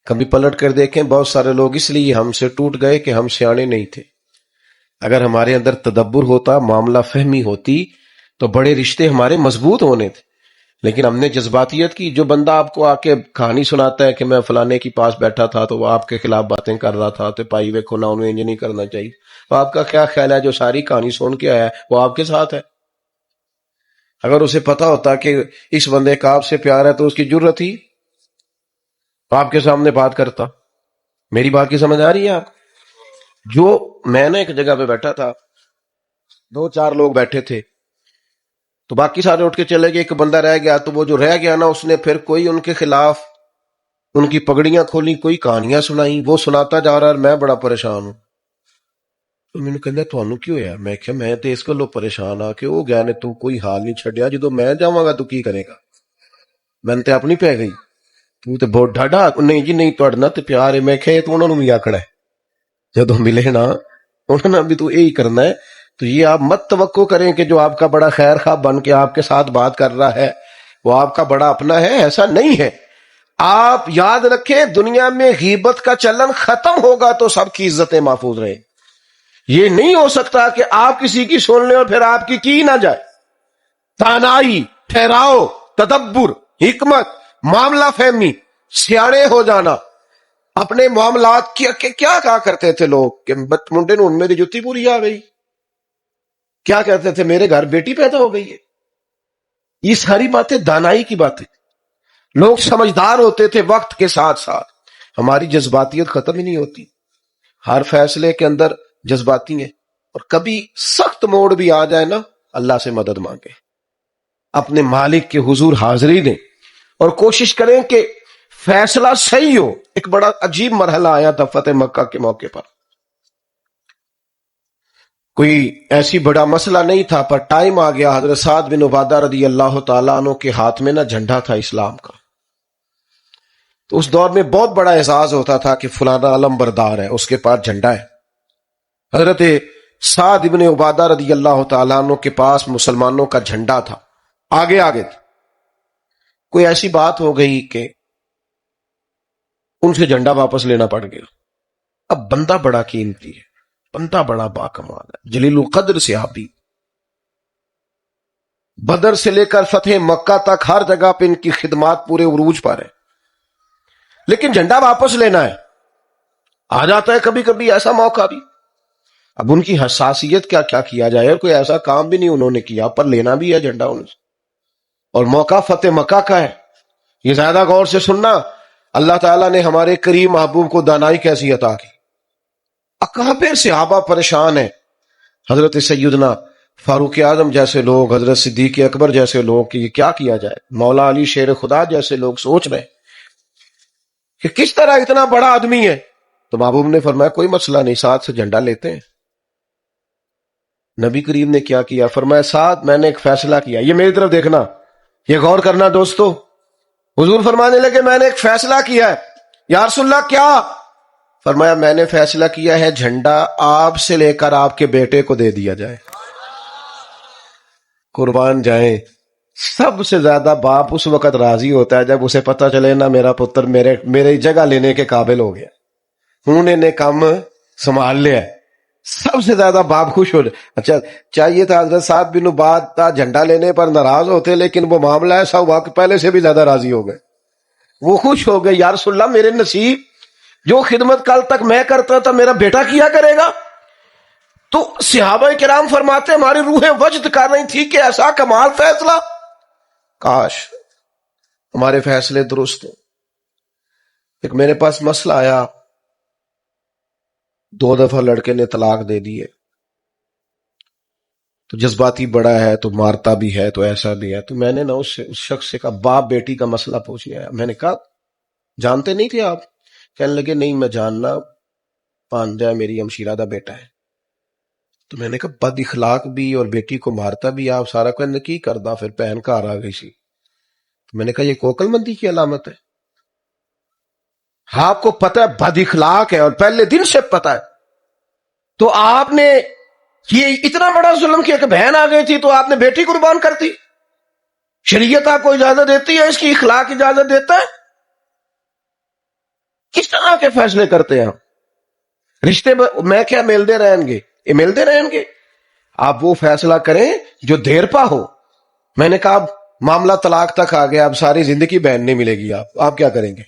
کبھی پلٹ کر دیکھیں، بہت سارے لوگ اس لیے ہم سے ٹوٹ گئے کہ ہم سیانے نہیں تھے. اگر ہمارے اندر تدبر ہوتا، معاملہ فہمی ہوتی، تو بڑے رشتے ہمارے مضبوط ہونے تھے. لیکن ہم نے جذباتیت کی. جو بندہ آپ کو آ کے کہانی سناتا ہے کہ میں فلانے کے پاس بیٹھا تھا تو وہ آپ کے خلاف باتیں کر رہا تھا، تو پائی ویکھو نہ انہیں انج نہیں کرنا چاہیے، تو آپ کا کیا خیال ہے جو ساری کہانی سن کے آیا ہے وہ آپ کے ساتھ ہے؟ اگر اسے پتا ہوتا کہ اس بندے کا آپ سے پیار ہے تو اس کی جرت ہی آپ کے سامنے بات کرتا. میری بات کی سمجھ آ رہی ہے آپ؟ جو میں نے ایک جگہ پہ بیٹھا تھا، 2-4 لوگ بیٹھے تھے، تو باقی سارے اٹھ کے چلے گئے، ایک بندہ رہ گیا. تو وہ جو رہ گیا نا، اس نے پھر کوئی ان کے خلاف ان کی پگڑیاں کھولی، کوئی کہانیاں سنائی، وہ سناتا جا رہا ہے. میں بڑا پریشان ہوں. تو میں نے کہا تھانوں کیوں ہے؟ میں کہ میں تے اس گلوں پریشان آ کہ وہ گیا نے تو کوئی حال نہیں چھڈیا، جدو میں جاواں گا تو کی کرے گا؟ میں تے اپنی پی گئی، تو تے بہت ڈاڈا. نہیں جی نہیں، تہاڈے نال تے پیار ہے. میں کہ تو انہاں نوں بھی آکھنا ہے جدو ملے نا، انہوں نے بھی تو یہی کرنا ہے. تو یہ آپ مت توقع کریں کہ جو آپ کا بڑا خیر خواہ بن کے آپ کے ساتھ بات کر رہا ہے وہ آپ کا بڑا اپنا ہے. ایسا نہیں ہے. آپ یاد رکھیں، دنیا میں غیبت کا چلن ختم ہوگا تو سب کی عزتیں محفوظ رہیں. یہ نہیں ہو سکتا کہ آپ کسی کی سن لیں اور پھر آپ کی نہ جائے. دانائی، ٹھہراؤ، تدبر، حکمت، معاملہ فہمی، سیانے ہو جانا. اپنے معاملات کیا کہا کرتے تھے لوگ کہ منڈے نوں میری جتی پوری آ گئی. کیا کہتے تھے؟ میرے گھر بیٹی پیدا ہو گئی ہے. یہ ساری باتیں دانائی کی باتیں. لوگ سمجھدار ہوتے تھے وقت کے ساتھ ساتھ. ہماری جذباتیت ختم ہی نہیں ہوتی، ہر فیصلے کے اندر جذباتی ہیں. اور کبھی سخت موڑ بھی آ جائے نا، اللہ سے مدد مانگے، اپنے مالک کے حضور حاضری دیں اور کوشش کریں کہ فیصلہ صحیح ہو. ایک بڑا عجیب مرحلہ آیا تھا فتح مکہ کے موقع پر. کوئی ایسی بڑا مسئلہ نہیں تھا، پر ٹائم آ گیا. حضرت سعد بن عبادہ رضی اللہ تعالیٰ عنہ کے ہاتھ میں نا جھنڈا تھا اسلام کا. تو اس دور میں بہت بڑا اعزاز ہوتا تھا کہ فلانا علم بردار ہے، اس کے پاس جھنڈا ہے. حضرت سعد بن عبادہ رضی اللہ تعالیٰ عنہ کے پاس مسلمانوں کا جھنڈا تھا، آگے آگے تھا. کوئی ایسی بات ہو گئی کہ ان سے جھنڈا واپس لینا پڑ گیا. اب بندہ بڑا قیمتی ہے، بندہ بڑا باکمال ہے، جلیل القدر صحابی. بدر سے لے کر فتح مکہ تک ہر جگہ پہ ان کی خدمات پورے عروج پر ہے. لیکن جھنڈا واپس لینا ہے. آ جاتا ہے کبھی کبھی ایسا موقع بھی. اب ان کی حساسیت کیا کیا جائے، اور کوئی ایسا کام بھی نہیں انہوں نے کیا، پر لینا بھی ہے جھنڈا ان سے. اور موقع فتح مکہ کا ہے. یہ زیادہ غور سے سننا، اللہ تعالیٰ نے ہمارے کریم محبوب کو دانائی کیسی عطا کی. اکابر صحابہ پریشان ہیں. حضرت سیدنا فاروق اعظم جیسے لوگ، حضرت صدیق اکبر جیسے لوگ کہ یہ کیا کیا جائے، مولا علی شیر خدا جیسے لوگ سوچ رہے کہ کس طرح اتنا بڑا آدمی ہے. تو محبوب نے فرمایا کوئی مسئلہ نہیں، ساتھ سے جھنڈا لیتے ہیں. نبی کریم نے کیا کیا؟ فرمایا ساتھ میں نے ایک فیصلہ کیا. یہ میری طرف دیکھنا، یہ غور کرنا دوستو. حضور فرمانے لگے میں نے ایک فیصلہ کیا ہے. یا رسول اللہ کیا؟ فرمایا میں نے فیصلہ کیا ہے جھنڈا آپ سے لے کر آپ کے بیٹے کو دے دیا جائے. قربان جائیں، سب سے زیادہ باپ اس وقت راضی ہوتا ہے جب اسے پتہ چلے نا میرا پتر میری جگہ لینے کے قابل ہو گیا، ہوں نے کام سنبھال لیا ہے. سب سے زیادہ باپ خوش ہو جائے. اچھا چاہیے تھا حضرت صاحب بن عباد تھا جھنڈا لینے پر ناراض ہوتے، لیکن وہ معاملہ ایسا ہوا کہ پہلے سے بھی زیادہ راضی ہو گئے. وہ خوش ہو گئے، یا رسول اللہ میرے نصیب جو خدمت کل تک میں کرتا تھا میرا بیٹا کیا کرے گا. تو صحابہ کرام فرماتے ہماری روحیں وجد کر رہی تھی کہ ایسا کمال فیصلہ، کاش ہمارے فیصلے درست ہوں. ایک میرے پاس مسئلہ آیا، 2 دفعہ لڑکے نے طلاق دے دیے. تو جذباتی بڑا ہے تو مارتا بھی ہے تو ایسا بھی ہے. تو میں نے نا اس شخص سے کہا باپ بیٹی کا مسئلہ پوچھنے آیا. میں نے کہا جانتے نہیں تھے آپ؟ کہنے لگے نہیں میں جاننا، پانجا ہے میری ہمشیرہ دا بیٹا ہے. تو میں نے کہا بد اخلاق بھی اور بیٹی کو مارتا بھی آپ سارا کہنے کی کردا پھر پہن گھر آ گئی سی. تو میں نے کہا یہ کوکل مندی کی علامت ہے. آپ کو پتہ ہے بد اخلاق ہے اور پہلے دن سے پتہ ہے، تو آپ نے یہ اتنا بڑا ظلم کیا کہ بہن آ گئی تھی تو آپ نے بیٹی قربان کر دی. شریعت آپ کو اجازت دیتی ہے، اس کی اخلاق اجازت دیتا ہے. کس طرح کے فیصلے کرتے ہیں آپ؟ رشتے میں کیا ملتے رہیں گے، یہ ملتے رہیں گے. آپ وہ فیصلہ کریں جو دیر پا ہو. میں نے کہا اب معاملہ طلاق تک آ گیا، اب ساری زندگی بہن نہیں ملے گی، آپ کیا کریں گے؟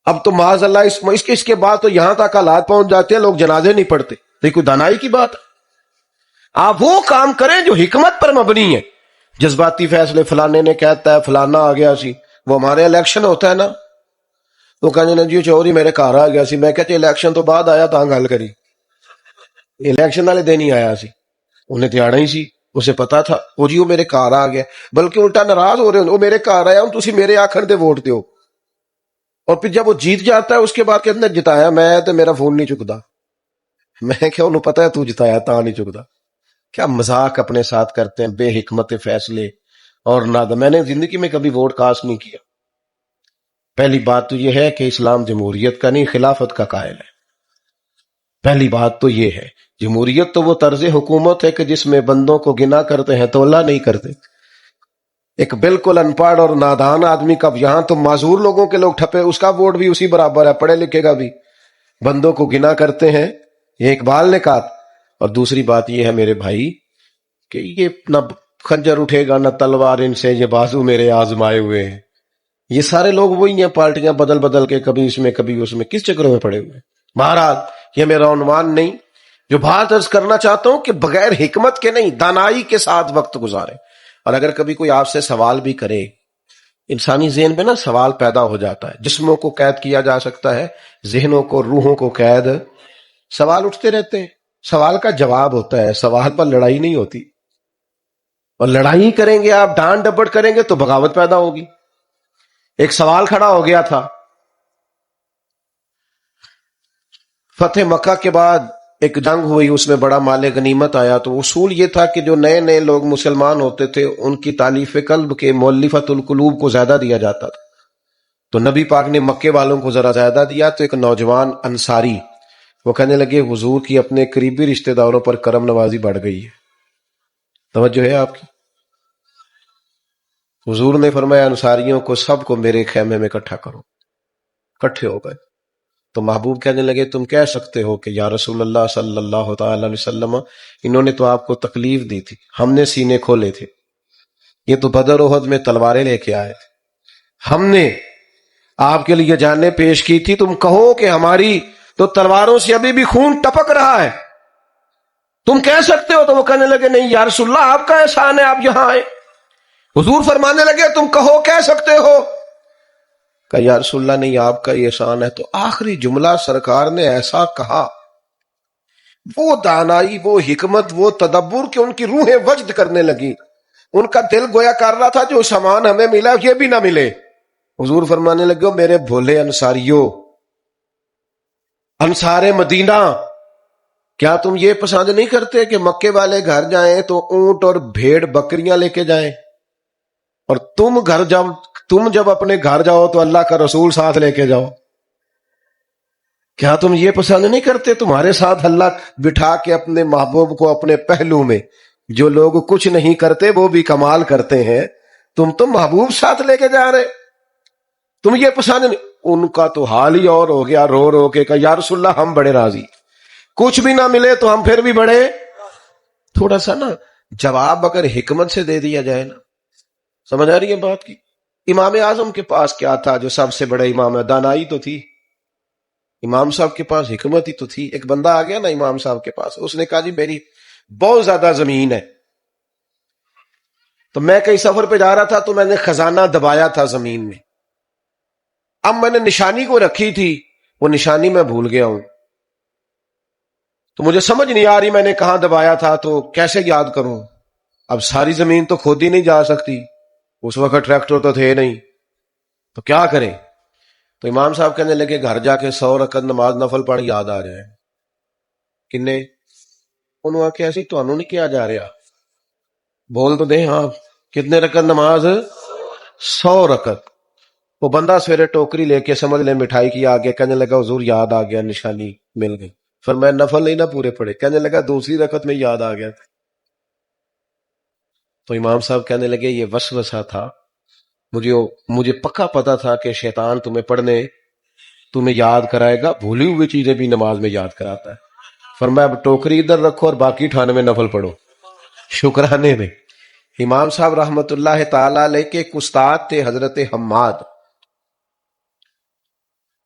اب تو معاذ اللہ اس کے بعد تو یہاں تک حالات پہنچ جاتے ہیں لوگ جنازے نہیں پڑھتے. یہ کوئی دانائی کی بات ہے؟ آپ وہ کام کریں جو حکمت پر مبنی ہے. جذباتی فیصلے فلانے نے کہتا ہے فلانا آ گیا سی، وہ ہمارے الیکشن ہوتا ہے نا، وہ کہنے جی چوری میرے گھر آ گیا سی. میں کہتے الیکشن تو بعد آیا تو گل کری، الیکشن والے دن ہی آیا سی، انہیں دیاڑا ہی سی، اسے پتا تھا وہ جی وہ میرے گھر آ گیا. بلکہ الٹا ناراض ہو رہے ہیں، وہ میرے گھر آیا ہوں تسی میرے آکھن دے ووٹ دیو. اور پھر جب وہ جیت جاتا ہے اس کے بعد کہتے ہیں جتایا میں تو میرا فون نہیں چکتا. میں کیا انہوں پتا ہے تو جتایا تا نہیں چکتا. کیا مذاق اپنے ساتھ کرتے ہیں، بے حکمت فیصلے اور ناد. میں نے زندگی میں کبھی ووٹ کاسٹ نہیں کیا. پہلی بات تو یہ ہے کہ اسلام جمہوریت کا نہیں خلافت کا قائل ہے. پہلی بات تو یہ ہے، جمہوریت تو وہ طرز حکومت ہے کہ جس میں بندوں کو گنا کرتے ہیں تو اللہ نہیں کرتے. ایک بالکل ان پڑھ اور نادان آدمی کا، یہاں تو معذور لوگوں کے لوگ ٹھپے، اس کا ووٹ بھی اسی برابر ہے، پڑھے لکھے کا بھی. بندوں کو گنا کرتے ہیں، یہ اقبال نے کہا. اور دوسری بات یہ ہے میرے بھائی کہ یہ نہ خنجر اٹھے گا نہ تلوار ان سے، یہ بازو میرے آزمائے ہوئے ہیں. یہ سارے لوگ وہی ہیں، پارٹیاں بدل بدل کے کبھی اس میں کبھی اس میں، کس چکروں میں پڑے ہوئے. بہرحال یہ میرا عنوان نہیں. جو بات عرض کرنا چاہتا ہوں کہ بغیر حکمت کے نہیں، دانائی کے ساتھ وقت گزارے. اور اگر کبھی کوئی آپ سے سوال بھی کرے، انسانی ذہن میں نا سوال پیدا ہو جاتا ہے. جسموں کو قید کیا جا سکتا ہے، ذہنوں کو روحوں کو قید. سوال اٹھتے رہتے ہیں، سوال کا جواب ہوتا ہے، سوال پر لڑائی نہیں ہوتی. اور لڑائی کریں گے آپ، ڈانٹ ڈپٹ کریں گے تو بغاوت پیدا ہوگی. ایک سوال کھڑا ہو گیا تھا فتح مکہ کے بعد، ایک جنگ ہوئی، اس میں بڑا مال غنیمت آیا. تو اصول یہ تھا کہ جو نئے نئے لوگ مسلمان ہوتے تھے ان کی تالیف قلب کے مؤلفۃ القلوب کو زیادہ دیا جاتا تھا. تو نبی پاک نے مکے والوں کو ذرا زیادہ دیا. تو ایک نوجوان انصاری وہ کہنے لگے حضور کی اپنے قریبی رشتہ داروں پر کرم نوازی بڑھ گئی ہے. توجہ ہے آپ کی؟ حضور نے فرمایا انصاریوں کو سب کو میرے خیمے میں اکٹھا کرو. اکٹھے ہو گئے. تو محبوب کہنے لگے تم کہہ سکتے ہو کہ یا رسول اللہ صلی اللہ تعالی علیہ وسلم انہوں نے تو آپ کو تکلیف دی تھی، ہم نے سینے کھولے تھے، یہ تو بدر احد میں تلواریں لے کے آئے تھے، ہم نے آپ کے لیے جانیں پیش کی تھی، تم کہو کہ ہماری تو تلواروں سے ابھی بھی خون ٹپک رہا ہے، تم کہہ سکتے ہو؟ تو وہ کہنے لگے نہیں یا رسول اللہ آپ کا احسان ہے آپ یہاں آئے. حضور فرمانے لگے تم کہو کہہ سکتے ہو؟ کہ یا رسول اللہ نہیں آپ کا یہ احسان ہے. تو آخری جملہ سرکار نے ایسا کہا وہ دانائی، وہ حکمت، وہ تدبر کہ ان کی روحیں وجد کرنے لگی. ان کا دل گویا کر رہا تھا جو سامان ہمیں ملا یہ بھی نہ ملے. حضور فرمانے لگے میرے بھولے انصاریوں، انصار مدینہ، کیا تم یہ پسند نہیں کرتے کہ مکے والے گھر جائیں تو اونٹ اور بھیڑ بکریاں لے کے جائیں، اور تم جب اپنے گھر جاؤ تو اللہ کا رسول ساتھ لے کے جاؤ؟ کیا تم یہ پسند نہیں کرتے تمہارے ساتھ اللہ بٹھا کے اپنے محبوب کو اپنے پہلو میں؟ جو لوگ کچھ نہیں کرتے وہ بھی کمال کرتے ہیں، تم تو محبوب ساتھ لے کے جا رہے، تم یہ پسند نہیں؟ ان کا تو حال ہی اور ہو گیا، رو رو کے کہا یا رسول اللہ ہم بڑے راضی، کچھ بھی نہ ملے تو ہم پھر بھی بڑے. تھوڑا سا نا جواب اگر حکمت سے دے دیا جائے نا، سمجھ آ رہی ہے بات کی؟ امام اعظم کے پاس کیا تھا جو سب سے بڑے امام ہے؟ دانائی تو تھی. امام صاحب کے پاس حکمت ہی تو تھی. ایک بندہ آ گیا نا امام صاحب کے پاس، اس نے کہا جی میری بہت زیادہ زمین ہے، تو میں کئی سفر پہ جا رہا تھا تو میں نے خزانہ دبایا تھا زمین میں، اب میں نے نشانی کو رکھی تھی، وہ نشانی میں بھول گیا ہوں، تو مجھے سمجھ نہیں آ رہی میں نے کہاں دبایا تھا، تو کیسے یاد کروں؟ اب ساری زمین تو کھودی نہیں جا سکتی، اس وقت ٹریکٹر تو تھے نہیں، تو کیا کریں؟ تو امام صاحب کہنے لگے گھر جا کے 100 رکعت نماز نفل پڑھ یاد آ جائے. کنے؟ انہوں نے کہا ایسی تو انہوں نہیں کیا جا رہا، بول تو دیں. ہاں کتنے رکعت نماز؟ 100 رکعت. وہ بندہ سویرے ٹوکری لے کے سمجھ لے مٹھائی کی آگے، کہنے لگا حضور یاد آ گیا، نشانی مل گئی. پھر میں نفل نہیں نہ پورے پڑے، کہنے لگا دوسری رکعت میں یاد آ گیا. تو امام صاحب کہنے لگے یہ وسوسہ تھا، مجھے پکا پتا تھا کہ شیطان تمہیں یاد کرائے گا، بھولی ہوئی چیزیں بھی نماز میں یاد کراتا ہے. فرمایا اب ٹوکری ادھر رکھو اور باقی 98 نفل پڑھو شکرانے میں. امام صاحب رحمت اللہ تعالی علیہ کے ایک استاد تھے حضرت حماد.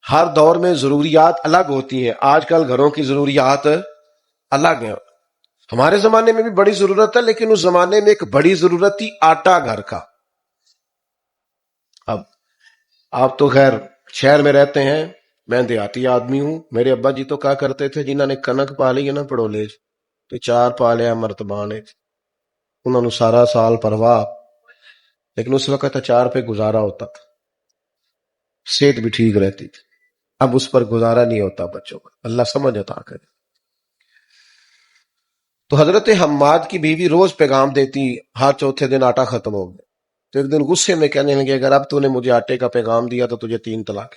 ہر دور میں ضروریات الگ ہوتی ہیں، آج کل گھروں کی ضروریات الگ ہیں. ہمارے زمانے میں بھی بڑی ضرورت ہے، لیکن اس زمانے میں ایک بڑی ضرورت تھی آٹا گھر کا. اب آپ تو خیر شہر میں رہتے ہیں، میں دیہاتی آدمی ہوں. میرے ابا جی تو کیا کرتے تھے، جنہوں نے کنک پا لی ہے نا پڑولے تو 4 پا لیا مرتبان، انہوں نے سارا سال پرواہ، لیکن اس وقت اچار پہ گزارا ہوتا تھا، صحت بھی ٹھیک رہتی تھی. اب اس پر گزارا نہیں ہوتا بچوں کا، اللہ سمجھ عطا کرے. تو حضرت حماد کی بیوی روز پیغام دیتی، ہر چوتھے دن آٹا ختم ہو گیا. تو ایک دن غصے میں کہنے لگے اگر اب تو نے مجھے آٹے کا پیغام دیا تو تجھے 3 طلاق.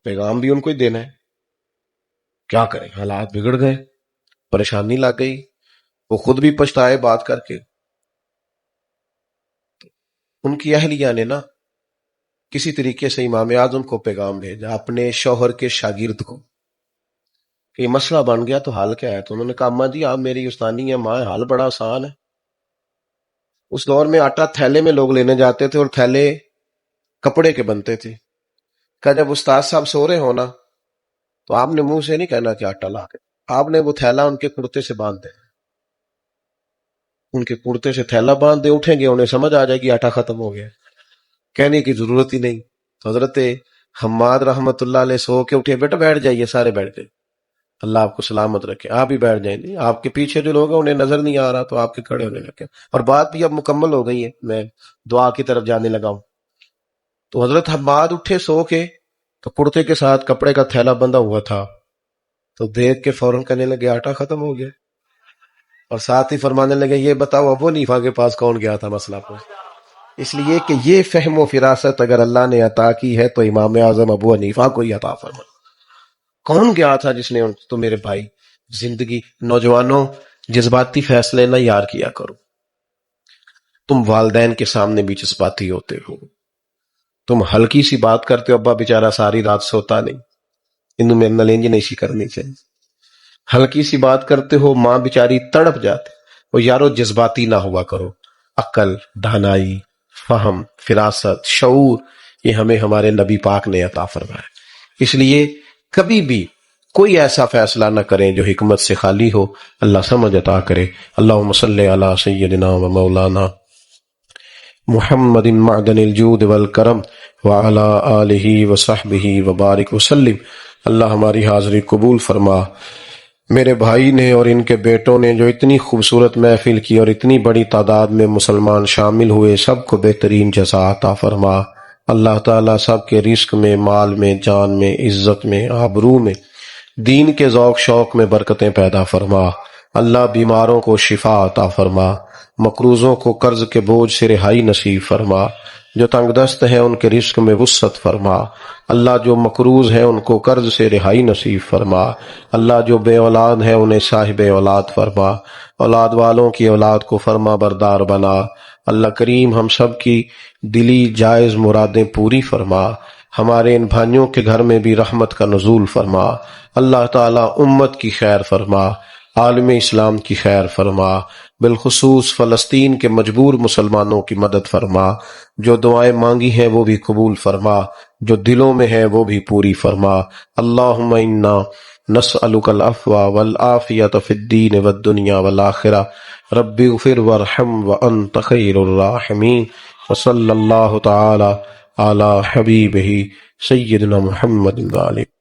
پیغام بھی ان کو ہی دینا ہے، کیا کریں؟ حالات بگڑ گئے، پریشانی لگ گئی، وہ خود بھی پچھتائے بات کر کے. ان کی اہلیہ نے نا کسی طریقے سے امام اعظم کو پیغام بھیجا، اپنے شوہر کے شاگرد کو، کہ یہ مسئلہ بن گیا تو حال کیا ہے؟ تو انہوں نے کہا اماں جی آپ میری استانی ہے، ماں حال بڑا آسان ہے. اس دور میں آٹا تھیلے میں لوگ لینے جاتے تھے، اور تھیلے کپڑے کے بنتے تھے. کہ جب استاد صاحب سو رہے ہونا تو آپ نے منہ سے نہیں کہنا کہ آٹا لا کے، آپ نے وہ تھیلا ان کے کرتے سے باندھ دے، ان کے کرتے سے تھیلا باندھ دے، اٹھیں گے انہیں سمجھ آ جائے گی آٹا ختم ہو گیا، کہنے کی ضرورت ہی نہیں. تو حضرت حماد رحمت اللہ علیہ سو کے اٹھے، بیٹا بیٹھ جائیے، سارے بیٹھ گئے، اللہ آپ کو سلامت رکھے. آپ ہی بیٹھ جائیں، آپ کے پیچھے جو لوگ ہیں انہیں نظر نہیں آ رہا تو آپ کے کھڑے ہونے لگے. اور بات بھی اب مکمل ہو گئی ہے، میں دعا کی طرف جانے لگا ہوں. تو حضرت حماد اٹھے سو کے، تو کرتے کے ساتھ کپڑے کا تھیلا بندھا ہوا تھا، تو دیکھ کے فوراً کہنے لگے آٹا ختم ہو گیا. اور ساتھ ہی فرمانے لگے یہ بتاؤ ابو حنیفہ کے پاس کون گیا تھا مسئلہ پوچھ. اس لیے کہ یہ فہم و فراست اگر اللہ نے عطا کی ہے تو امام اعظم ابو حنیفہ کو ہی عطا فرما. کون گیا تھا جس نے؟ تو میرے بھائی زندگی، نوجوانوں جذباتی فیصلے نہ یار کیا کرو. تم والدین کے سامنے بھی جذباتی ہوتے ہو، تم ہلکی سی بات کرتے ہو، ابا بیچارہ ساری رات سوتا نہیں، انہوں میں نلینج نہیں کرنی چاہیے. ہلکی سی بات کرتے ہو، ماں بیچاری تڑپ جاتے. وہ یارو جذباتی نہ ہوا کرو. عقل، دانائی، فہم، فراست، شعور، یہ ہمیں ہمارے نبی پاک نے عطا فرمایا. اس لیے کبھی بھی کوئی ایسا فیصلہ نہ کریں جو حکمت سے خالی ہو. اللہ سمجھ عطا کرے. اللہم صلی علی سیدنا و مولانا محمد معدن الجود والکرم وعلی آلہ وصحبہ وبارک وسلم. اللہ ہماری حاضری قبول فرما۔ میرے بھائی نے اور ان کے بیٹوں نے جو اتنی خوبصورت محفل کی اور اتنی بڑی تعداد میں مسلمان شامل ہوئے، سب کو بہترین جزا عطا فرما۔ اللہ تعالیٰ سب کے رزق میں، مال میں، جان میں، عزت میں، آبرو میں، دین کے ذوق شوق میں برکتیں پیدا فرما۔ اللہ بیماروں کو شفا عطا فرما، مقروضوں کو قرض کے بوجھ سے رہائی نصیب فرما، جو تنگ دست ہیں ان کے رزق میں وسعت فرما۔ اللہ جو مقروض ہیں ان کو قرض سے رہائی نصیب فرما۔ اللہ جو بے اولاد ہیں انہیں صاحب اولاد فرما، اولاد والوں کی اولاد کو فرما بردار بنا۔ اللہ کریم ہم سب کی دلی جائز مرادیں پوری فرما، ہمارے ان بھائیوں کے گھر میں بھی رحمت کا نزول فرما۔ اللہ تعالی امت کی خیر فرما، عالم اسلام کی خیر فرما، بالخصوص فلسطین کے مجبور مسلمانوں کی مدد فرما۔ جو دعائیں مانگی ہیں وہ بھی قبول فرما، جو دلوں میں ہے وہ بھی پوری فرما۔ اللہم انا نسألک العفو والعافیۃ فی الدین والدنیا والآخرہ، رب اغفر وارحم وانت خیر الراحمین، وصلی اللہ تعالی علی حبیبہ سیدنا محمد وعلیہ